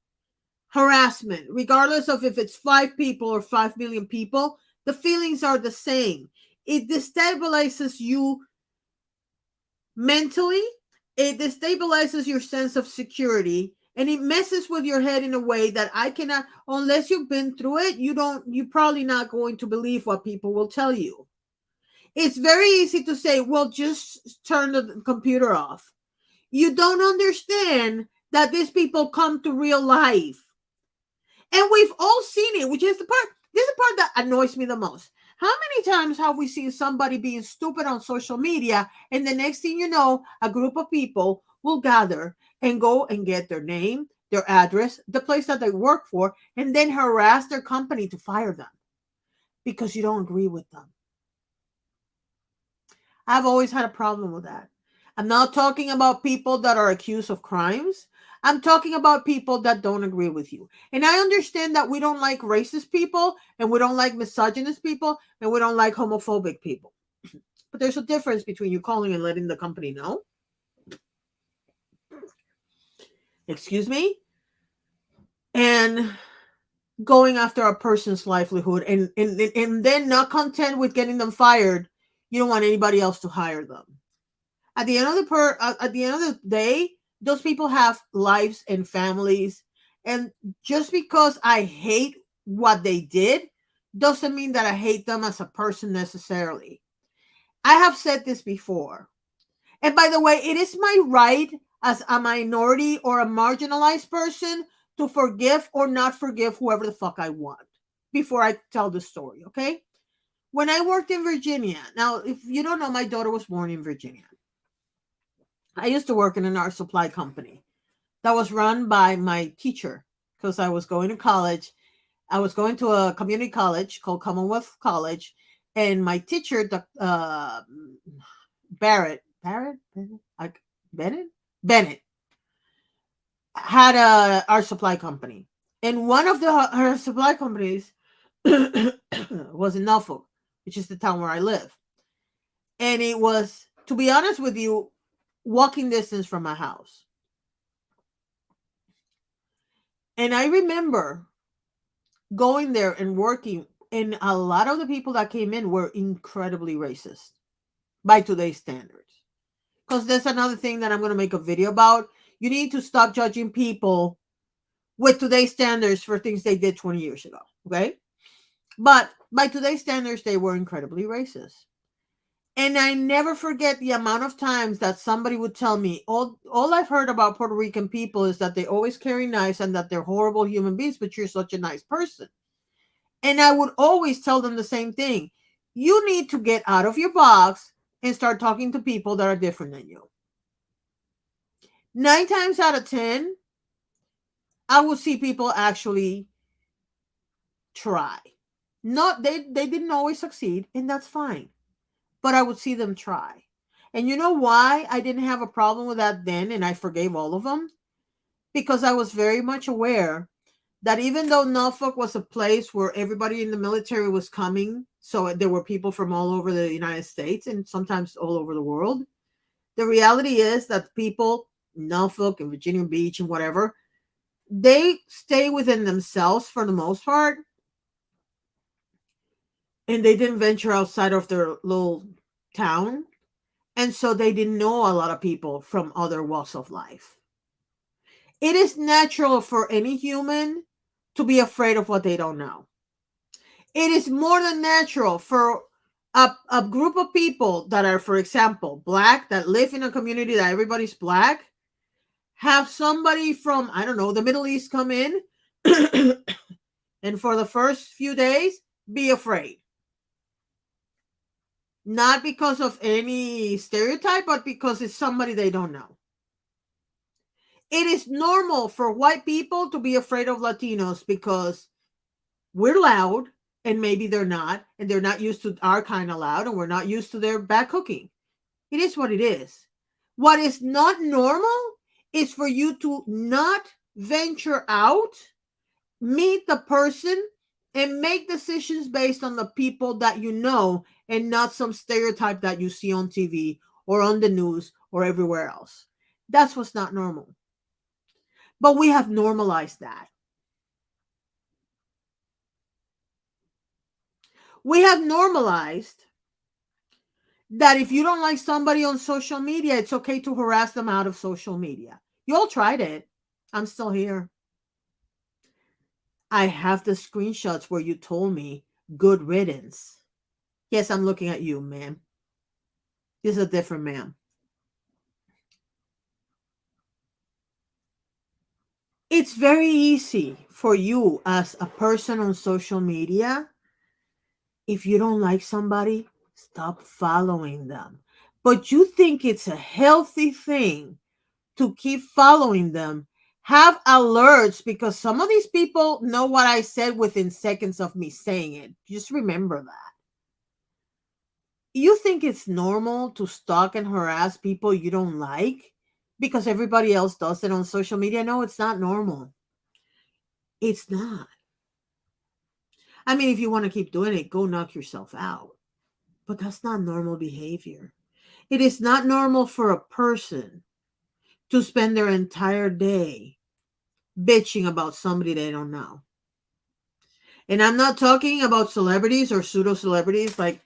harassment, regardless of if it's 5 people or 5 million people, the feelings are the same. It destabilizes you mentally, it destabilizes your sense of security, and it messes with your head in a way that I cannot, unless you've been through it, you're probably not going to believe what people will tell you. It's very easy to say, well, just turn the computer off. You don't understand that these people come to real life. And we've all seen it, which is this is the part that annoys me the most. How many times have we seen somebody being stupid on social media, and the next thing you know, a group of people will gather and go and get their name, their address, the place that they work for, and then harass their company to fire them because you don't agree with them. I've always had a problem with that. I'm not talking about people that are accused of crimes. I'm talking about people that don't agree with you. And I understand that we don't like racist people, and we don't like misogynist people, and we don't like homophobic people. But there's a difference between you calling and letting the company know. Excuse me? And going after a person's livelihood, and then not content with getting them fired, you don't want anybody else to hire them. At the end of the day, those people have lives and families, and just because I hate what they did doesn't mean that I hate them as a person necessarily. I have said this before, and by the way, it is my right as a minority or a marginalized person to forgive or not forgive whoever the fuck I want before I tell the story. Okay, when I worked in Virginia, now if you don't know, my daughter was born in Virginia. I used to work in an art supply company that was run by my teacher because I was going to college. I was going to a community college called Commonwealth College, and my teacher, Barrett, Bennett, had a art supply company, and one of the her supply companies was in Norfolk, which is the town where I live, and it was, to be honest with you, walking distance from my house. And I remember going there and working, and a lot of the people that came in were incredibly racist by today's standards. Because there's another thing that I'm going to make a video about. You need to stop judging people with today's standards for things they did 20 years ago. Okay? But by today's standards, they were incredibly racist. And I never forget the amount of times that somebody would tell me, all I've heard about Puerto Rican people is that they always carry knives and that they're horrible human beings, but you're such a nice person. And I would always tell them the same thing. You need to get out of your box and start talking to people that are different than you. 9 times out of 10, I will see people actually try. Not they didn't always succeed, and that's fine. But I would see them try. And you know why I didn't have a problem with that then and I forgave all of them? Because I was very much aware that even though Norfolk was a place where everybody in the military was coming, so there were people from all over the United States and sometimes all over the world, the reality is that people, Norfolk and Virginia Beach and whatever, they stay within themselves for the most part, and they didn't venture outside of their little town. And so they didn't know a lot of people from other walks of life. It is natural for any human to be afraid of what they don't know. It is more than natural for a group of people that are, for example, black, that live in a community that everybody's black, have somebody from, I don't know, the Middle East come in and for the first few days be afraid. Not because of any stereotype, but because it's somebody they don't know. It is normal for white people to be afraid of Latinos because we're loud and maybe they're not, and they're not used to our kind of loud, and we're not used to their bad cooking. It is what it is. What is not normal is for you to not venture out, meet the person, and make decisions based on the people that you know and not some stereotype that you see on TV or on the news or everywhere else. That's what's not normal. But we have normalized that. We have normalized that if you don't like somebody on social media, it's okay to harass them out of social media. You all tried it. I'm still here. I have the screenshots where you told me good riddance. Yes, I'm looking at you, ma'am. This is a different ma'am. It's very easy for you as a person on social media. If you don't like somebody, stop following them. But you think it's a healthy thing to keep following them. Have alerts because some of these people know what I said within seconds of me saying it. Just remember that. You think it's normal to stalk and harass people you don't like because everybody else does it on social media? No, it's not normal. It's not. I mean, if you want to keep doing it, go knock yourself out. But that's not normal behavior. It is not normal for a person to spend their entire day bitching about somebody they don't know. And I'm not talking about celebrities or pseudo celebrities like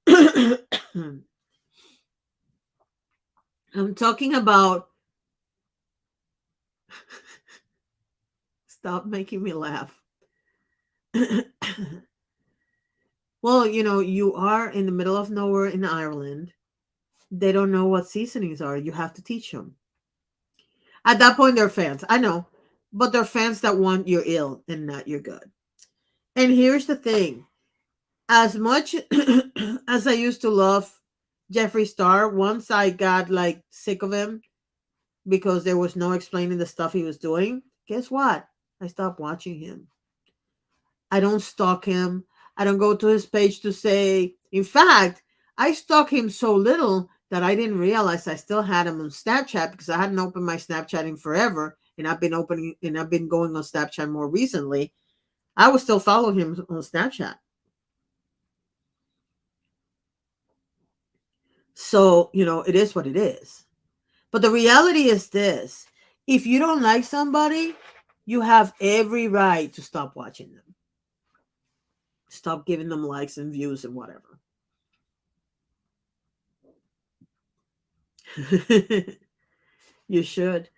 I'm talking about stop making me laugh. Well, you are in the middle of nowhere in Ireland. They don't know what seasonings are. You have to teach them. At that point, they're fans. I know. But they're fans that want your ill and not your good. And here's the thing. As much as I used to love Jeffree Star, once I got like sick of him because there was no explaining the stuff he was doing, guess what? I stopped watching him. I don't stalk him. I don't go to his page to say, in fact, I stalk him so little that I didn't realize I still had him on Snapchat because I hadn't opened my Snapchat in forever. And I've been going on Snapchat more recently. I was still following him on Snapchat. So, it is what it is. But the reality is this. If you don't like somebody, you have every right to stop watching them. Stop giving them likes and views and whatever. You should.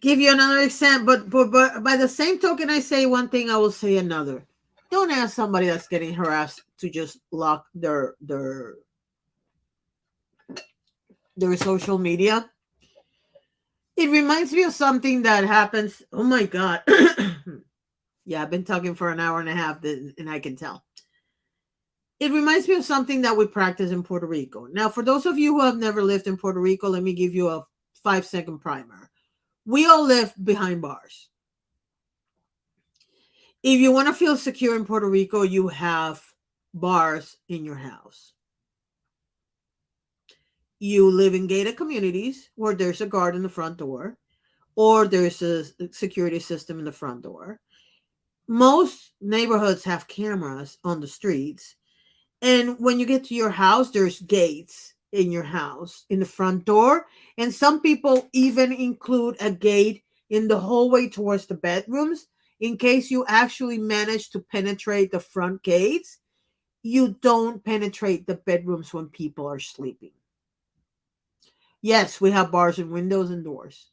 Give you another example, but by the same token, I say one thing, I will say another. Don't ask somebody that's getting harassed to just lock their social media. It reminds me of something that happens. Oh my God. Yeah, I've been talking for an hour and a half, and I can tell. It reminds me of something that we practice in Puerto Rico. Now, for those of you who have never lived in Puerto Rico, let me give you a 5 second primer. We all live behind bars. If you want to feel secure in Puerto Rico, you have bars in your house. You live in gated communities where there's a guard in the front door or there's a security system in the front door. Most neighborhoods have cameras on the streets. And when you get to your house, there's gates in your house in the front door. And some people even include a gate in the hallway towards the bedrooms in case you actually manage to penetrate the front gates. You don't penetrate the bedrooms when people are sleeping. Yes, we have bars and windows and doors.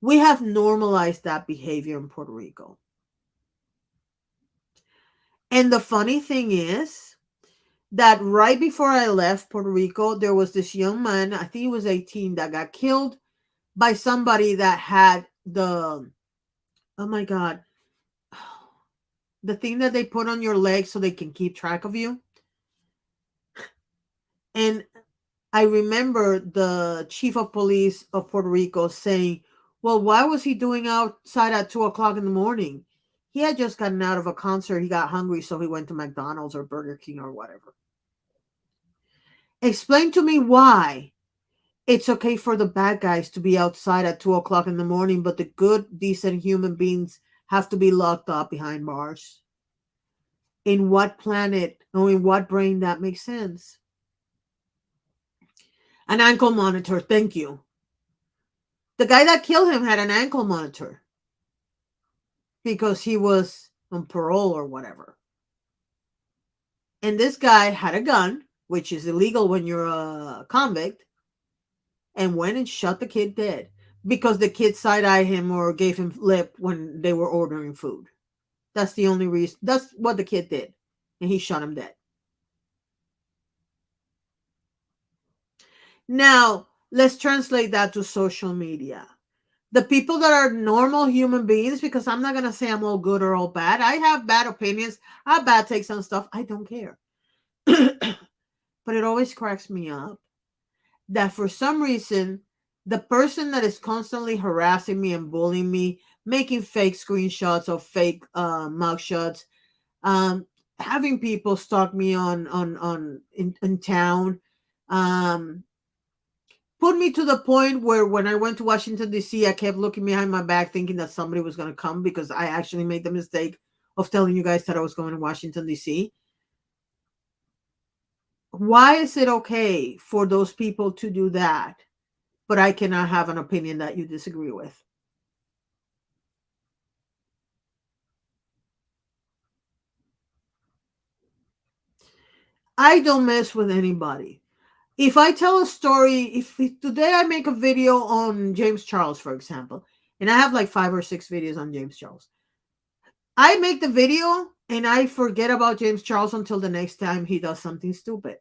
We have normalized that behavior in Puerto Rico. And the funny thing is that right before I left Puerto Rico, there was this young man, I think he was 18, that got killed by somebody that had oh my God, the thing that they put on your leg so they can keep track of you. And I remember the chief of police of Puerto Rico saying, well, why was he doing outside at 2 o'clock in the morning? He had just gotten out of a concert. He got hungry, so he went to McDonald's or Burger King or whatever. Explain to me why it's okay for the bad guys to be outside at 2 o'clock in the morning, but the good, decent human beings have to be locked up behind bars. In what planet or in what brain that makes sense? An ankle monitor, thank you. The guy that killed him had an ankle monitor because he was on parole or whatever. And this guy had a gun, which is illegal when you're a convict, and went and shot the kid dead because the kid side-eyed him or gave him lip when they were ordering food. That's the only reason. That's what the kid did. And he shot him dead. Now, let's translate that to social media. The people that are normal human beings, because I'm not going to say I'm all good or all bad. I have bad opinions. I have bad takes on stuff. I don't care. But it always cracks me up that for some reason, the person that is constantly harassing me and bullying me, making fake screenshots of fake mugshots, um, having people stalk me in town, um, put me to the point where when I went to Washington, D.C., I kept looking behind my back thinking that somebody was going to come because I actually made the mistake of telling you guys that I was going to Washington, D.C. Why is it okay for those people to do that, but I cannot have an opinion that you disagree with? I don't mess with anybody. If I tell a story, if today I make a video on James Charles, for example, and I have like 5 or 6 videos on James Charles, I make the video and I forget about James Charles until the next time he does something stupid.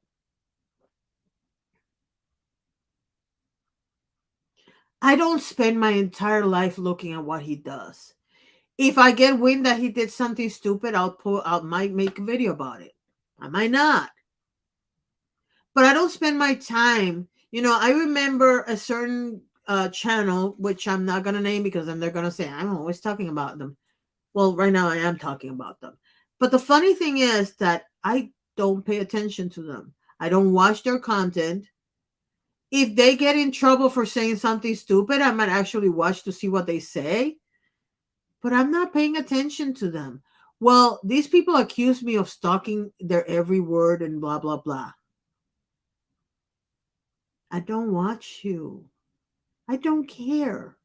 I don't spend my entire life looking at what he does. If I get wind that he did something stupid, I might make a video about it. I might not. But I don't spend my time. I remember a certain channel, which I'm not gonna name because then they're gonna say I'm always talking about them. Well, right now I am talking about them. But the funny thing is that I don't pay attention to them. I don't watch their content. If they get in trouble for saying something stupid, I might actually watch to see what they say. But I'm not paying attention to them. Well, these people accuse me of stalking their every word and blah, blah, blah. I don't watch you. I don't care.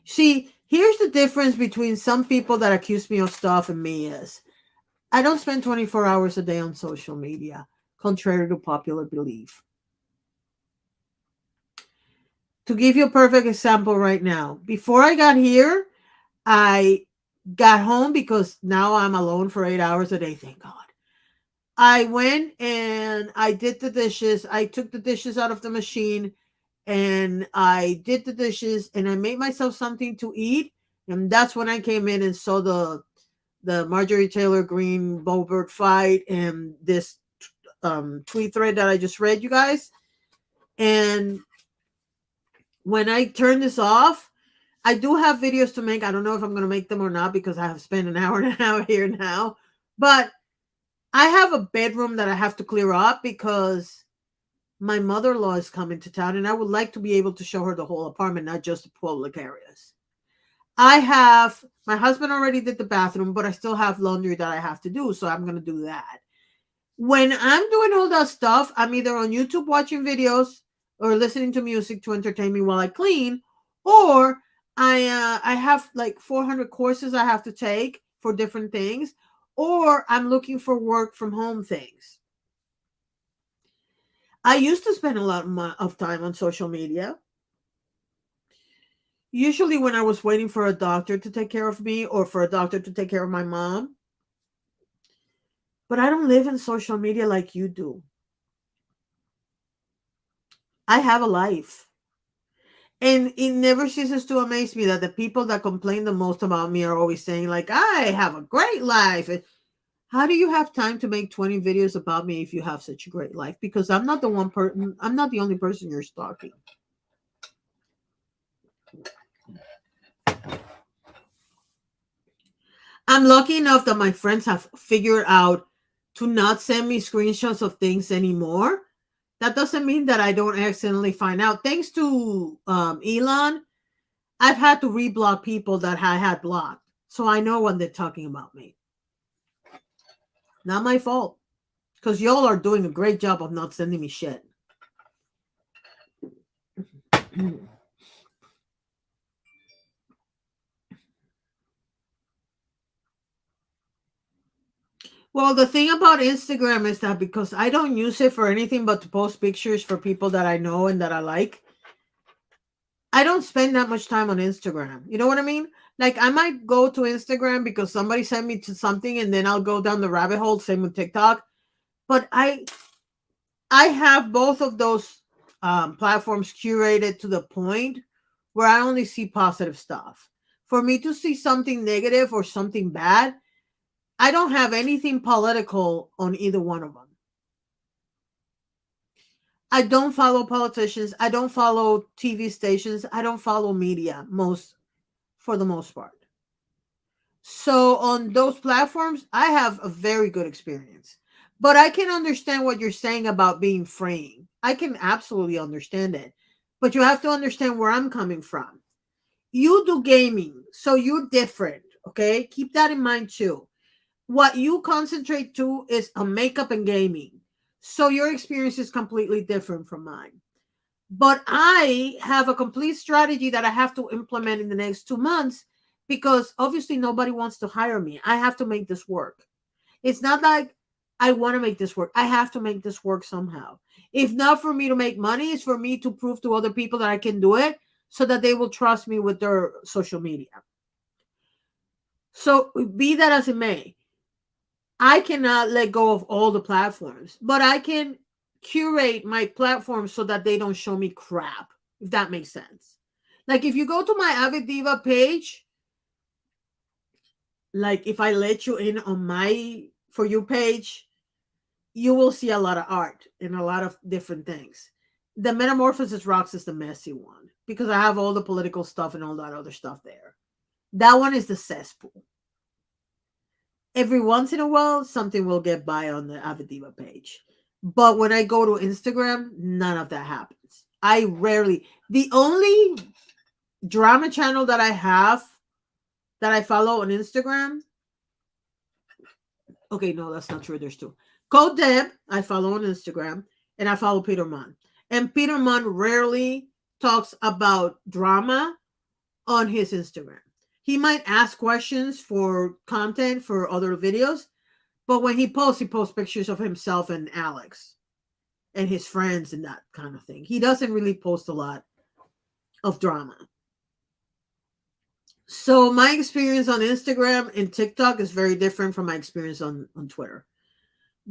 See, here's the difference between some people that accuse me of stuff and me is I don't spend 24 hours a day on social media, contrary to popular belief. To give you a perfect example right now, before I got here, I got home because now I'm alone for 8 hours a day, thank God. I went and I did the dishes. I took the dishes out of the machine and I did the dishes and I made myself something to eat. And that's when I came in and saw the Marjorie Taylor Greene Boebert fight and this tweet thread that I just read, you guys. And when I turn this off, I do have videos to make. I don't know if I'm going to make them or not because I have spent an hour and a half here now. But I have a bedroom that I have to clear up because my mother-in-law is coming to town and I would like to be able to show her the whole apartment, not just the public areas. I have my husband already did the bathroom, but I still have laundry that I have to do, so I'm going to do that. When I'm doing all that stuff, I'm either on YouTube watching videos or listening to music to entertain me while I clean, or I have like 400 courses I have to take for different things, or I'm looking for work from home things. I used to spend a lot of time on social media. Usually when I was waiting for a doctor to take care of me or for a doctor to take care of my mom. But I don't live in social media like you do. I have a life. And it never ceases to amaze me that the people that complain the most about me are always saying, like, I have a great life. How do you have time to make 20 videos about me if you have such a great life? Because I'm not the one person, I'm not the only person you're stalking. I'm lucky enough that my friends have figured out to not send me screenshots of things anymore. That doesn't mean that I don't accidentally find out. Thanks to Elon, I've had to reblock people that I had blocked. So I know when they're talking about me. Not my fault. Because y'all are doing a great job of not sending me shit. Well, the thing about Instagram is that because I don't use it for anything but to post pictures for people that I know and that I like, I don't spend that much time on Instagram. You know what I mean? Like I might go to Instagram because somebody sent me to something and then I'll go down the rabbit hole, same with TikTok. But I have both of those platforms curated to the point where I only see positive stuff. For me to see something negative or something bad, I don't have anything political on either one of them. I don't follow politicians. I don't follow TV stations. I don't follow media for the most part. So on those platforms, I have a very good experience. But I can understand what you're saying about being freeing. I can absolutely understand it. But you have to understand where I'm coming from. You do gaming, so you're different, okay? Keep that in mind too. What you concentrate to is on makeup and gaming. So your experience is completely different from mine. But I have a complete strategy that I have to implement in the next 2 months because obviously nobody wants to hire me. I have to make this work. It's not like I want to make this work. I have to make this work somehow. If not for me to make money, it's for me to prove to other people that I can do it so that they will trust me with their social media. So be that as it may, I cannot let go of all the platforms, but I can curate my platforms so that they don't show me crap, if that makes sense. Like if you go to my Aviddiva page, like if I let you in on my For You page, you will see a lot of art and a lot of different things. The Metamorphosis Rocks is the messy one because I have all the political stuff and all that other stuff there. That one is the cesspool. Every once in a while, something will get by on the Aviddiva page. But when I go to Instagram, none of that happens. I rarely, the only drama channel that I have that I follow on Instagram. Okay, no, that's not true. There's two. Code Deb, I follow on Instagram, and I follow Peter Munn. And Peter Munn rarely talks about drama on his Instagram. He might ask questions for content for other videos, but when he posts pictures of himself and Alex and his friends and that kind of thing. He doesn't really post a lot of drama. So my experience on Instagram and TikTok is very different from my experience on Twitter.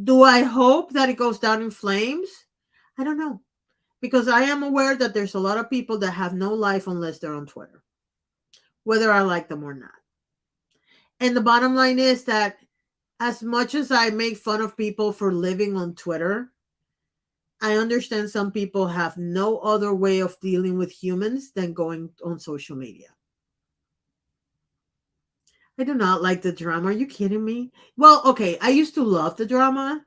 Do I hope that it goes down in flames? I don't know. Because I am aware that there's a lot of people that have no life unless they're on Twitter. whether I like them or not. And the bottom line is that as much as I make fun of people for living on Twitter, I understand some people have no other way of dealing with humans than going on social media. I do not like the drama. Are you kidding me? Well, okay, I used to love the drama.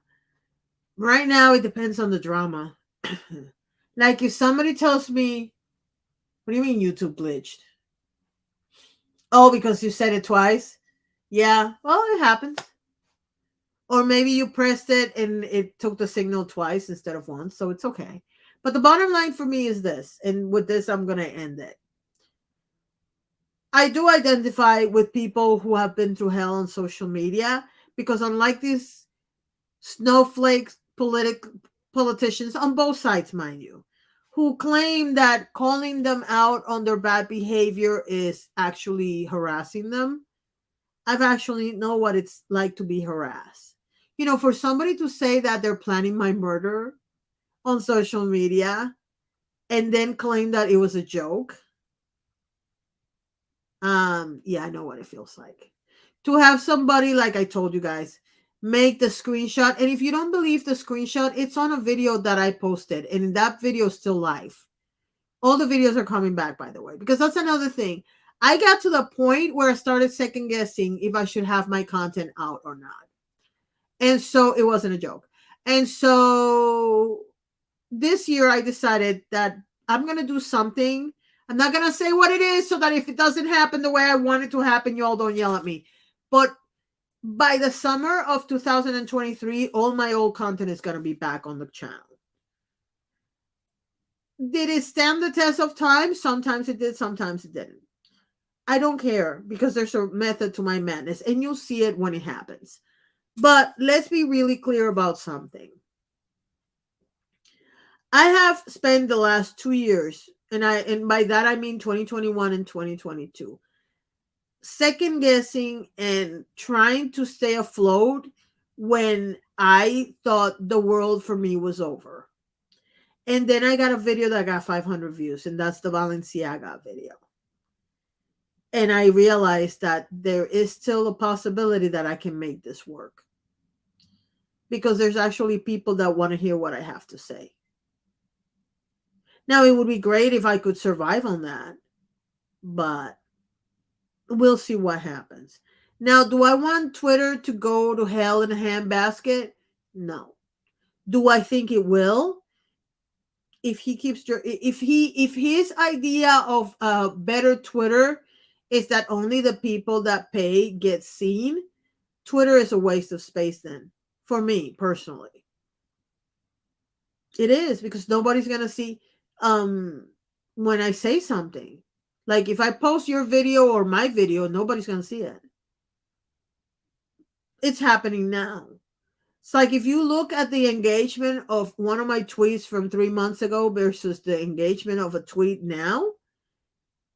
Right now, it depends on the drama. Like if somebody tells me, what do you mean YouTube glitched? Oh, because you said it twice? Yeah, well, it happens. Or maybe you pressed it and it took the signal twice instead of once, so it's okay. But the bottom line for me is this, and with this, I'm going to end it. I do identify with people who have been through hell on social media because, unlike these snowflakes, politicians on both sides, mind you, who claim that calling them out on their bad behavior is actually harassing them, I've actually know what it's like to be harassed. You know, for somebody to say that they're planning my murder on social media and then claim that it was a joke, yeah, I know what it feels like. To have somebody, like I told you guys, make the screenshot. And if you don't believe the screenshot, it's on a video that I posted. And that video is still live. All the videos are coming back, by the way, because that's another thing. I got to the point where I started second guessing if I should have my content out or not. And so it wasn't a joke. And so this year I decided that I'm going to do something. I'm not going to say what it is so that if it doesn't happen the way I want it to happen, y'all don't yell at me. But by the summer of 2023, all my old content is going to be back on the channel. Did it stand the test of time? Sometimes it did, sometimes it didn't. I don't care because there's a method to my madness and you'll see it when it happens. But let's be really clear about something. I have spent the last 2 years, and by that I mean 2021 and 2022, second guessing and trying to stay afloat when I thought the world for me was over. And then I got a video that got 500 views, and that's the Balenciaga video. And I realized that there is still a possibility that I can make this work. Because there's actually people that want to hear what I have to say. Now, it would be great if I could survive on that, but we'll see what happens. Now, do I want Twitter to go to hell in a handbasket? No. Do I think it will? If he keeps if his idea of better Twitter is that only the people that pay get seen, Twitter is a waste of space then, for me personally. It is, because nobody's gonna see when I say something. Like if I post your video or my video, nobody's gonna see it. It's happening now. It's like if you look at the engagement of one of my tweets from 3 months ago versus the engagement of a tweet now,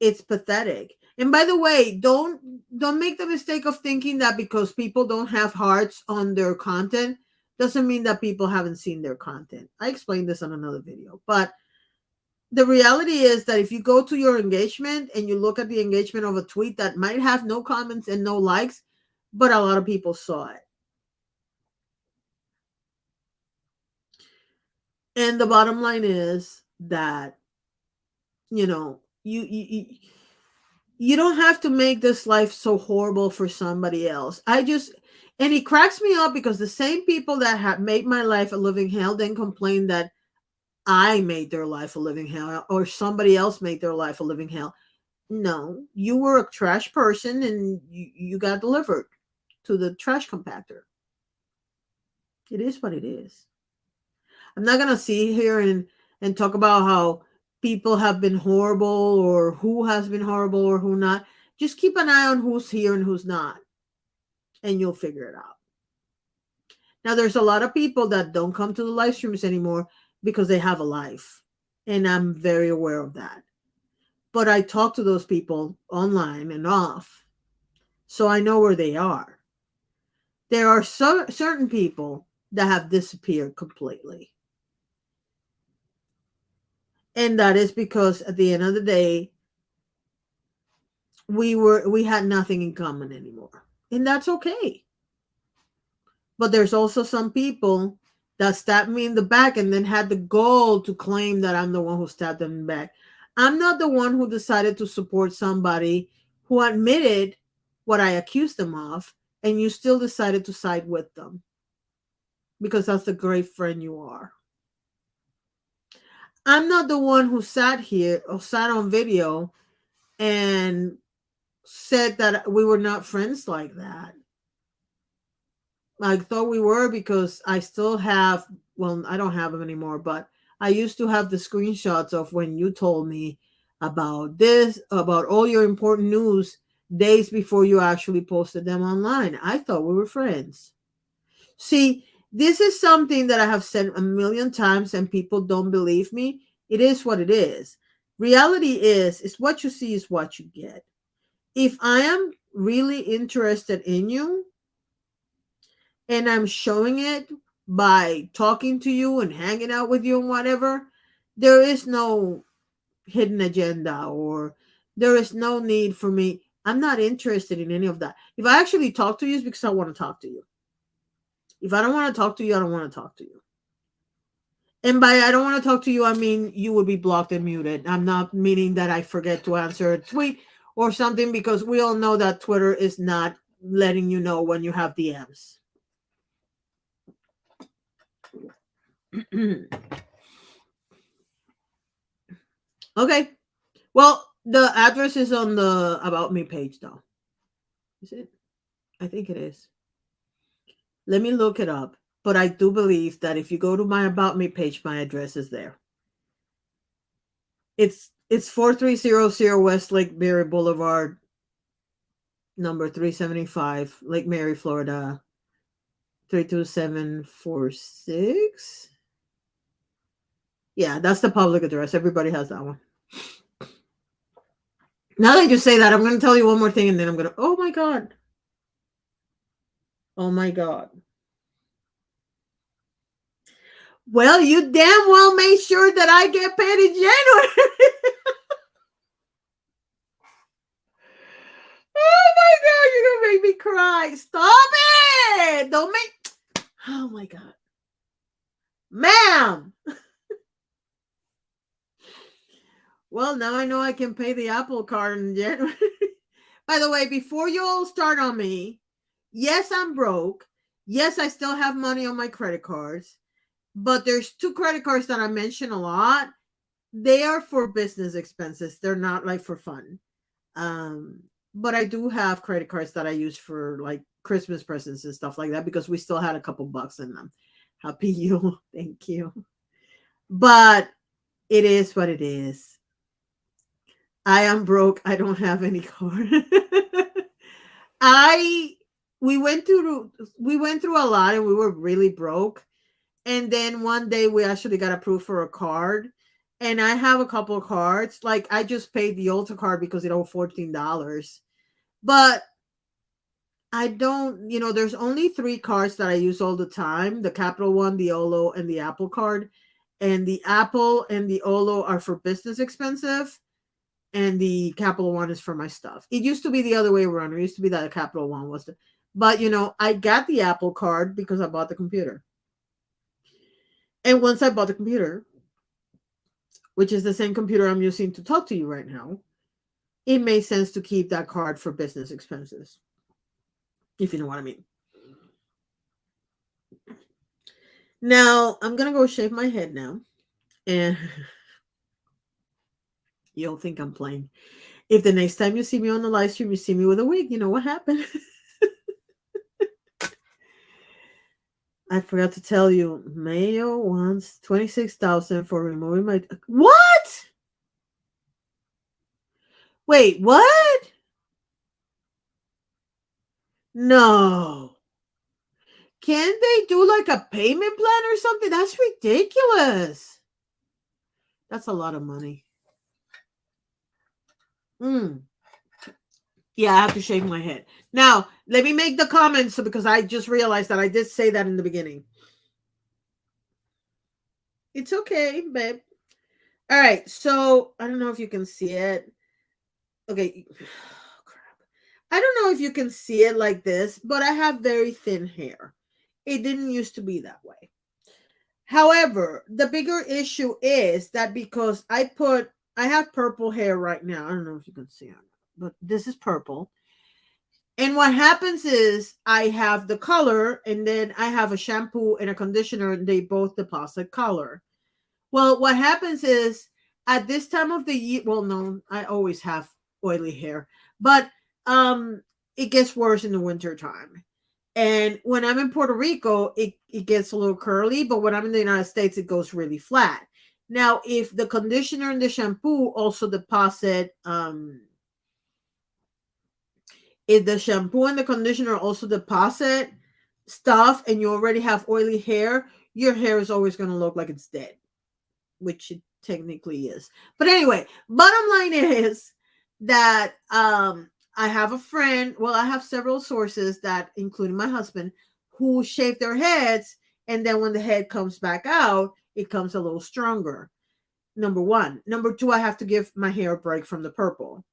it's pathetic. And by the way, don't make the mistake of thinking that because people don't have hearts on their content doesn't mean that people haven't seen their content. I explained this on another video, but the reality is that if you go to your engagement and you look at the engagement of a tweet that might have no comments and no likes, but a lot of people saw it. And the bottom line is that, you know, you don't have to make this life so horrible for somebody else. And it cracks me up because the same people that have made my life a living hell then complain that I made their life a living hell or somebody else made their life a living hell. No, you were a trash person and you got delivered to the trash compactor. It is what it is. I'm not going to sit here and talk about how people have been horrible or who has been horrible or who not. Just keep an eye on who's here and who's not, and you'll figure it out. Now, there's a lot of people that don't come to the live streams anymore because they have a life, and I'm very aware of that. But I talk to those people online and off, so I know where they are. There are certain people that have disappeared completely. And that is because at the end of the day, we had nothing in common anymore. And that's okay. But there's also some people that stabbed me in the back and then had the gall to claim that I'm the one who stabbed them in the back. I'm not the one who decided to support somebody who admitted what I accused them of, and you still decided to side with them because that's the great friend you are. I'm not the one who sat here or sat on video and said that we were not friends like that. I thought we were because I still have, well, I don't have them anymore, but I used to have the screenshots of when you told me about this, about all your important news days before you actually posted them online. I thought we were friends. See, this is something that I have said a million times and people don't believe me. It is what it is. Reality is what you see is what you get. If I am really interested in you, and I'm showing it by talking to you and hanging out with you and whatever, there is no hidden agenda or there is no need for me. I'm not interested in any of that. If I actually talk to you, it's because I want to talk to you. If I don't want to talk to you, I don't want to talk to you. And by I don't want to talk to you, I mean you would be blocked and muted. I'm not meaning that I forget to answer a tweet or something because we all know that Twitter is not letting you know when you have DMs. Okay. Well, the address is on the About Me page, though. Is it? I think it is. Let me look it up. But I do believe that if you go to my About Me page, my address is there. It's 4300 West Lake Mary Boulevard, number 375, Lake Mary, Florida, 32746. Yeah, that's the public address. Everybody has that one. Now that you say that, I'm going to tell you one more thing and then I'm going to, oh my God. Oh my God. Well, you damn well made sure that I get paid in January. Oh my God, you're gonna make me cry. Stop it! Don't make. Oh my God, ma'am. Well, now I know I can pay the Apple card in January. By the way, before you all start on me, yes, I'm broke. Yes, I still have money on my credit cards, but there's two credit cards that I mention a lot. They are for business expenses. They're not like for fun. Um, but I do have credit cards that I use for like Christmas presents and stuff like that because we still had a couple bucks in them. Happy you. Thank you. But it is what it is. I am broke. I don't have any card. I we went through a lot and we were really broke. And then one day we actually got approved for a card. And I have a couple of cards. Like I just paid the Ulta card because it owed $14. But I don't, there's only three cards that I use all the time: the Capital One, the Olo, and the Apple card. And the Apple and the Olo are for business expensive, and the Capital One is for my stuff. It used to be the other way around. It used to be that the Capital One was the, but I got the Apple card because I bought the computer. And once I bought the computer, which is the same computer I'm using to talk to you right now, it made sense to keep that card for business expenses, if you know what I mean. Now, I'm going to go shave my head now. And you'll think I'm playing. If the next time you see me on the live stream, you see me with a wig, you know what happened? I forgot to tell you, Mayo wants 26,000 for removing my. What? Wait, what? No. Can't they do like a payment plan or something? That's ridiculous. That's a lot of money. Yeah, I have to shave my head. Now, let me make the comments because I just realized that I did say that in the beginning. It's okay, babe. All right, so I don't know if you can see it. Okay. I don't know if you can see it like this, but I have very thin hair. It didn't used to be that way. However, the bigger issue is that because I have purple hair right now. I don't know if you can see it, but this is purple. And what happens is I have the color and then I have a shampoo and a conditioner and they both deposit color. Well, what happens is at this time of the year, well, no, I always have oily hair, but um it gets worse in the winter time. And when I'm in Puerto Rico, it gets a little curly, but when I'm in the United States, it goes really flat. Now, if the conditioner and the shampoo also deposit, if the shampoo and the conditioner also deposit stuff and you already have oily hair, your hair is always going to look like it's dead, which it technically is. But anyway, bottom line is that I have a friend, well, I have several sources that including my husband who shave their heads and then when the head comes back out, it comes a little stronger. Number 1. Number 2, I have to give my hair a break from the purple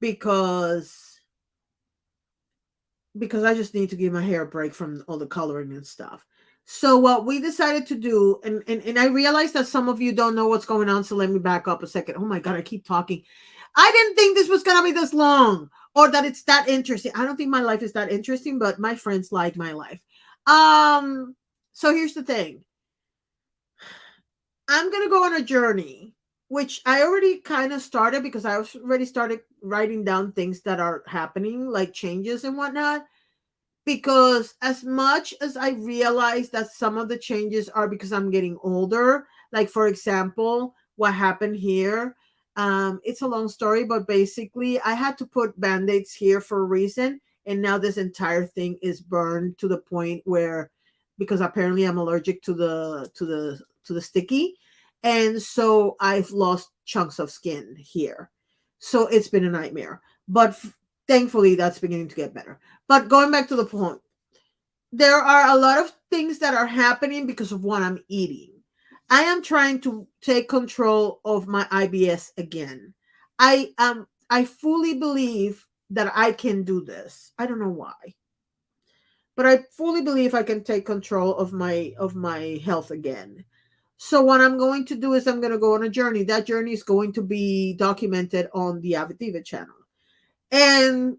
because I just need to give my hair a break from all the coloring and stuff. So what we decided to do, and I realized that some of you don't know what's going on, so let me back up a second. Oh my God, I keep talking. I didn't think this was gonna be this long or that it's that interesting. I don't think my life is that interesting, but my friends like my life. So here's the thing. I'm gonna go on a journey, which I already kind of started because I was already started writing down things that are happening, like changes and whatnot, because as much as I realize that some of the changes are because I'm getting older, like for example, what happened here, it's a long story, but basically I had to put band-aids here for a reason, and now this entire thing is burned to the point where because apparently I'm allergic to the sticky, and so I've lost chunks of skin here. So it's been a nightmare. But thankfully that's beginning to get better. But going back to the point, there are a lot of things that are happening because of what I'm eating. I am trying to take control of my IBS again. I fully believe that I can do this. I don't know why, but I fully believe I can take control of my health again. So what I'm going to do is I'm going to go on a journey. That journey is going to be documented on the Aviddiva channel. And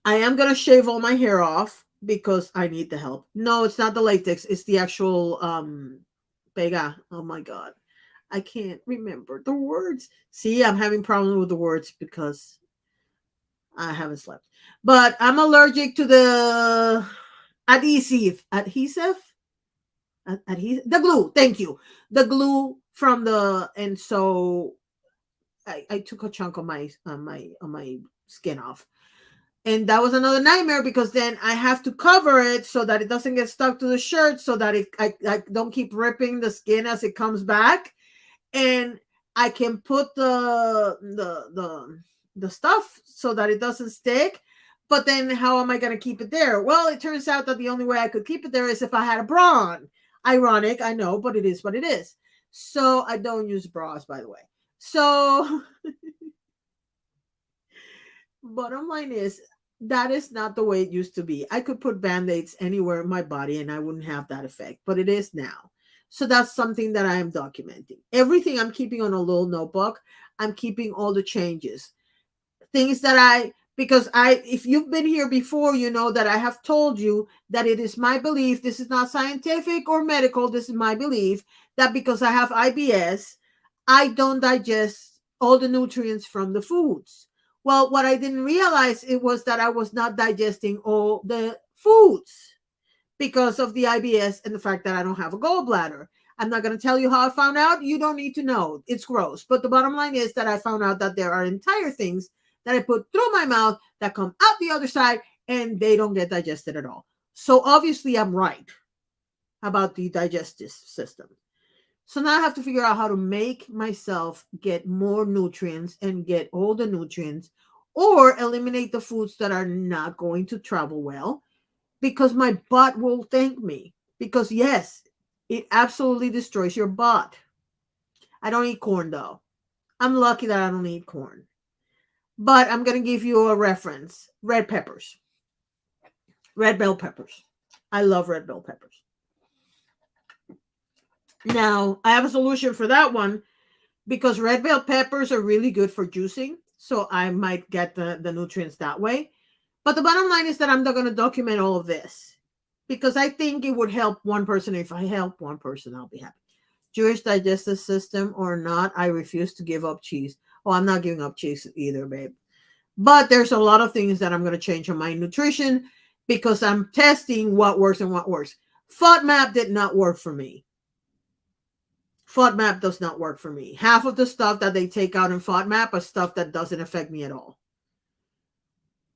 I am gonna shave all my hair off because I need the help. No, it's not the latex, it's the actual pega. Oh my god. I can't remember the words. See, I'm having problems with the words because I haven't slept. But I'm allergic to the adhesive, the glue. Thank you, the glue from the, and so I took a chunk of my skin off. And that was another nightmare because then I have to cover it so that it doesn't get stuck to the shirt, so that I don't keep ripping the skin as it comes back. And I can put the stuff so that it doesn't stick. But then how am I going to keep it there? Well, it turns out that the only way I could keep it there is if I had a bra on. Ironic, I know, but it is what it is. So I don't use bras, by the way. So bottom line is that is not the way it used to be. I could put band-aids anywhere in my body and I wouldn't have that effect, but it is now. So that's something that I am documenting. Everything I'm keeping on a little notebook. I'm keeping all the changes. Things that because if you've been here before, you know that I have told you that it is my belief, this is not scientific or medical, this is my belief that because I have IBS, I don't digest all the nutrients from the foods. Well, what I didn't realize it was that I was not digesting all the foods because of the IBS and the fact that I don't have a gallbladder. I'm not going to tell you how I found out. You don't need to know. It's gross. But the bottom line is that I found out that there are entire things that I put through my mouth that come out the other side and they don't get digested at all. So obviously I'm right about the digestive system. So now I have to figure out how to make myself get more nutrients and get all the nutrients or eliminate the foods that are not going to travel well because my butt will thank me. Because yes, it absolutely destroys your butt. I don't eat corn though. I'm lucky that I don't eat corn. But I'm going to give you a reference. Red peppers. Red bell peppers. I love red bell peppers. Now, I have a solution for that one because red bell peppers are really good for juicing. So I might get the nutrients that way. But the bottom line is that I'm not going to document all of this because I think it would help one person. If I help one person, I'll be happy. Jewish digestive system or not, I refuse to give up cheese. Oh, I'm not giving up cheese either, babe. But there's a lot of things that I'm going to change on my nutrition because I'm testing what works and what works. FODMAP did not work for me. FODMAP does not work for me. Half of the stuff that they take out in FODMAP are stuff that doesn't affect me at all.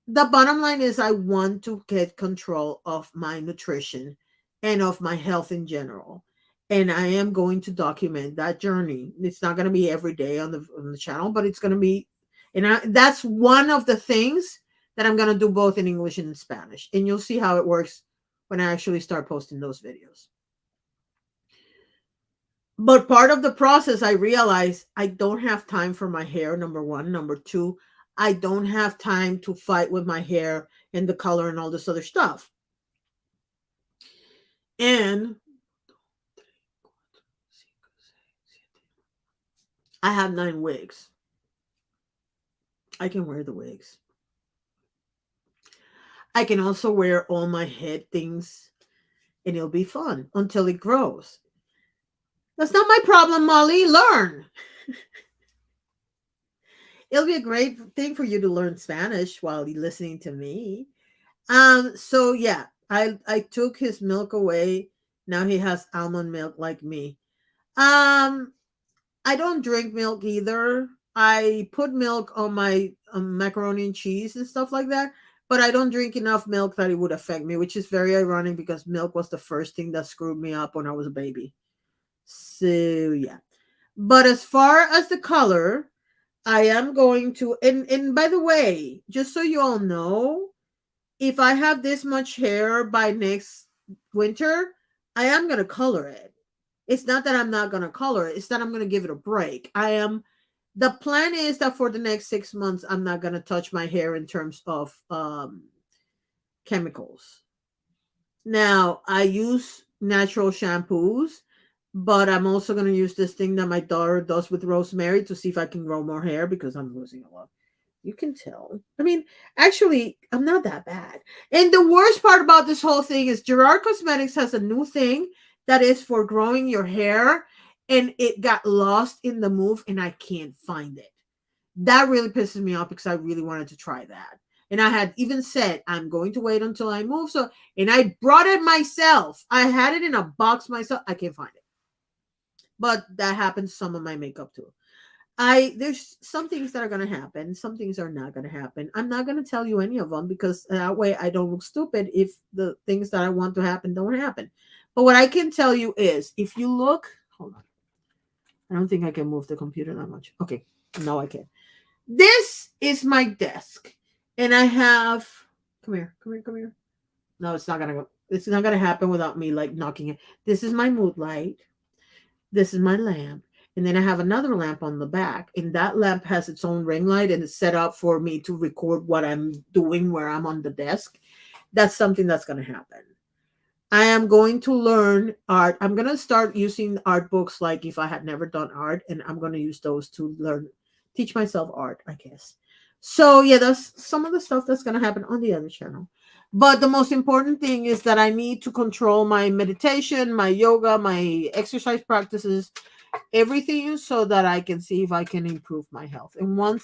The bottom line is I want to get control of my nutrition and of my health in general. And I am going to document that journey. It's not going to be every day on the channel, but it's going to be, that's one of the things that I'm going to do both in English and in Spanish. And you'll see how it works when I actually start posting those videos. But part of the process, I realized I don't have time for my hair, number one. Number two, I don't have time to fight with my hair and the color and all this other stuff. And I have 9 wigs. I can wear the wigs. I can also wear all my head things and it'll be fun until it grows. That's not my problem, Molly. Learn. It'll be a great thing for you to learn Spanish while you're listening to me. So yeah, I took his milk away. Now he has almond milk like me. Um, I don't drink milk either. I put milk on my macaroni and cheese and stuff like that, but I don't drink enough milk that it would affect me, which is very ironic because milk was the first thing that screwed me up when I was a baby. So yeah. But as far as the color, I am going to and by the way, just so you all know, if I have this much hair by next winter, I am going to color it. It's not that I'm not going to color it, it's that I'm going to give it a break. The plan is that for the next 6 months I'm not going to touch my hair in terms of chemicals. Now, I use natural shampoos, but I'm also going to use this thing that my daughter does with rosemary to see if I can grow more hair because I'm losing a lot. You can tell. I mean, actually, I'm not that bad. And the worst part about this whole thing is Gerard Cosmetics has a new thing that is for growing your hair, and it got lost in the move, and I can't find it. That really pisses me off because I really wanted to try that. And I had even said, I'm going to wait until I move. So, and I brought it myself. I had it in a box myself. I can't find it. But that happens to some of my makeup too. There's some things that are going to happen, some things are not going to happen. I'm not going to tell you any of them because that way I don't look stupid if the things that I want to happen don't happen. But what I can tell you is if you look, hold on, I don't think I can move the computer that much. Okay, no, I can. This is my desk, and I have, come here. No, it's not gonna happen without me like knocking it. This is my mood light. This is my lamp. And then I have another lamp on the back. And that lamp has its own ring light and it's set up for me to record what I'm doing where I'm on the desk. That's something that's going to happen. I am going to learn art. I'm going to start using art books like if I had never done art, and I'm going to use those to teach myself art, I guess. So, yeah, that's some of the stuff that's going to happen on the other channel. But the most important thing is that I need to control my meditation, my yoga, my exercise practices, everything so that I can see if I can improve my health. And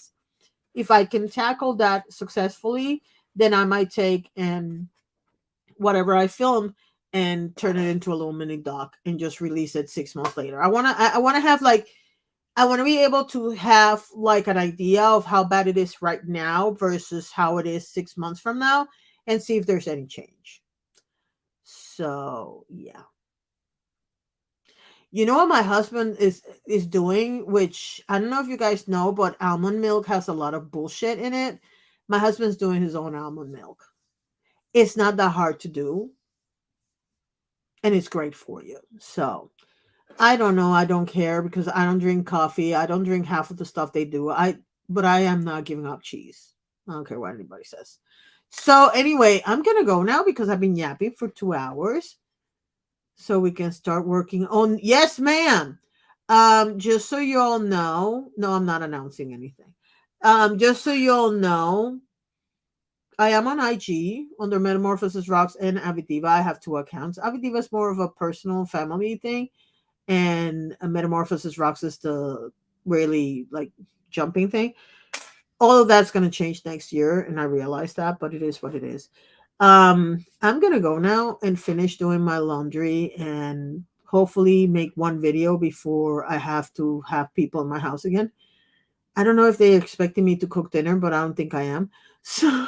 if I can tackle that successfully, then I might take and whatever I film and turn it into a little mini doc and just release it 6 months later. I want to have like, I want to be able to have like an idea of how bad it is right now versus how it is 6 months from now and see if there's any change. So, yeah. You know what my husband is doing, which I don't know if you guys know, but almond milk has a lot of bullshit in it. My husband's doing his own almond milk. It's not that hard to do, and it's great for you. So, I don't know. I don't care because I don't drink coffee. I don't drink half of the stuff they do. but I am not giving up cheese. I don't care what anybody says. So anyway, I'm gonna go now because I've been yapping for 2 hours, so we can start working on. Yes, ma'am. Just so you all know, no, I'm not announcing anything. Just so you all know, I am on IG under Metamorphosis Rocks and Aviddiva. I have two accounts. Aviddiva is more of a personal family thing, and a Metamorphosis Rocks is the really like jumping thing. All of that's going to change next year, and I realize that, but it is what it is. I'm going to go now and finish doing my laundry and hopefully make one video before I have to have people in my house again. I don't know if they're expecting me to cook dinner, but I don't think I am. So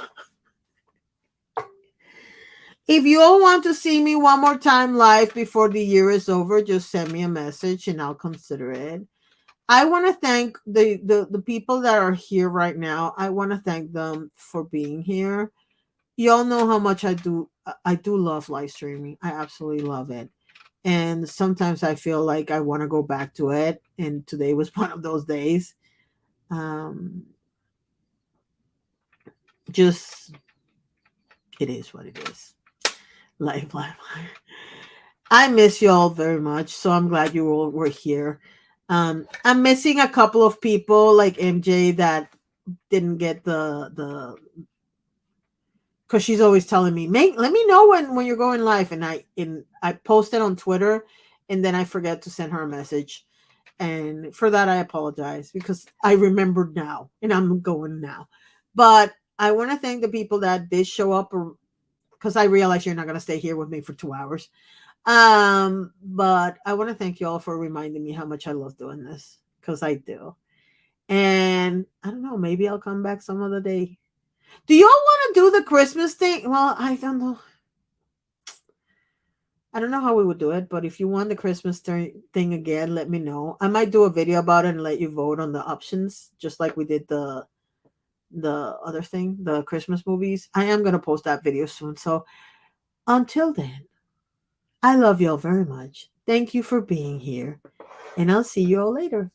if you all want to see me one more time live before the year is over, just send me a message and I'll consider it. I want to thank the people that are here right now. I want to thank them for being here. Y'all know how much I do love live streaming. I absolutely love it. And sometimes I feel like I want to go back to it, and today was one of those days. Um just it is what it is. Life. I miss you all very much, so I'm glad you all were here. I'm missing a couple of people like MJ that didn't get the because she's always telling me, "Make let me know when you're going live," and I post it on Twitter, and then I forget to send her a message, and for that I apologize because I remembered now, and I'm going now. But I want to thank the people that did show up, because I realize you're not going to stay here with me for 2 hours. But I want to thank you all for reminding me how much I love doing this because I do. And I don't know, maybe I'll come back some other day. Do y'all want to do the Christmas thing? Well, I don't know. I don't know how we would do it, but if you want the Christmas thing again, let me know. I might do a video about it and let you vote on the options, just like we did the other thing, the Christmas movies. I am gonna post that video soon. So until then, I love y'all very much. Thank you for being here, and I'll see you all later.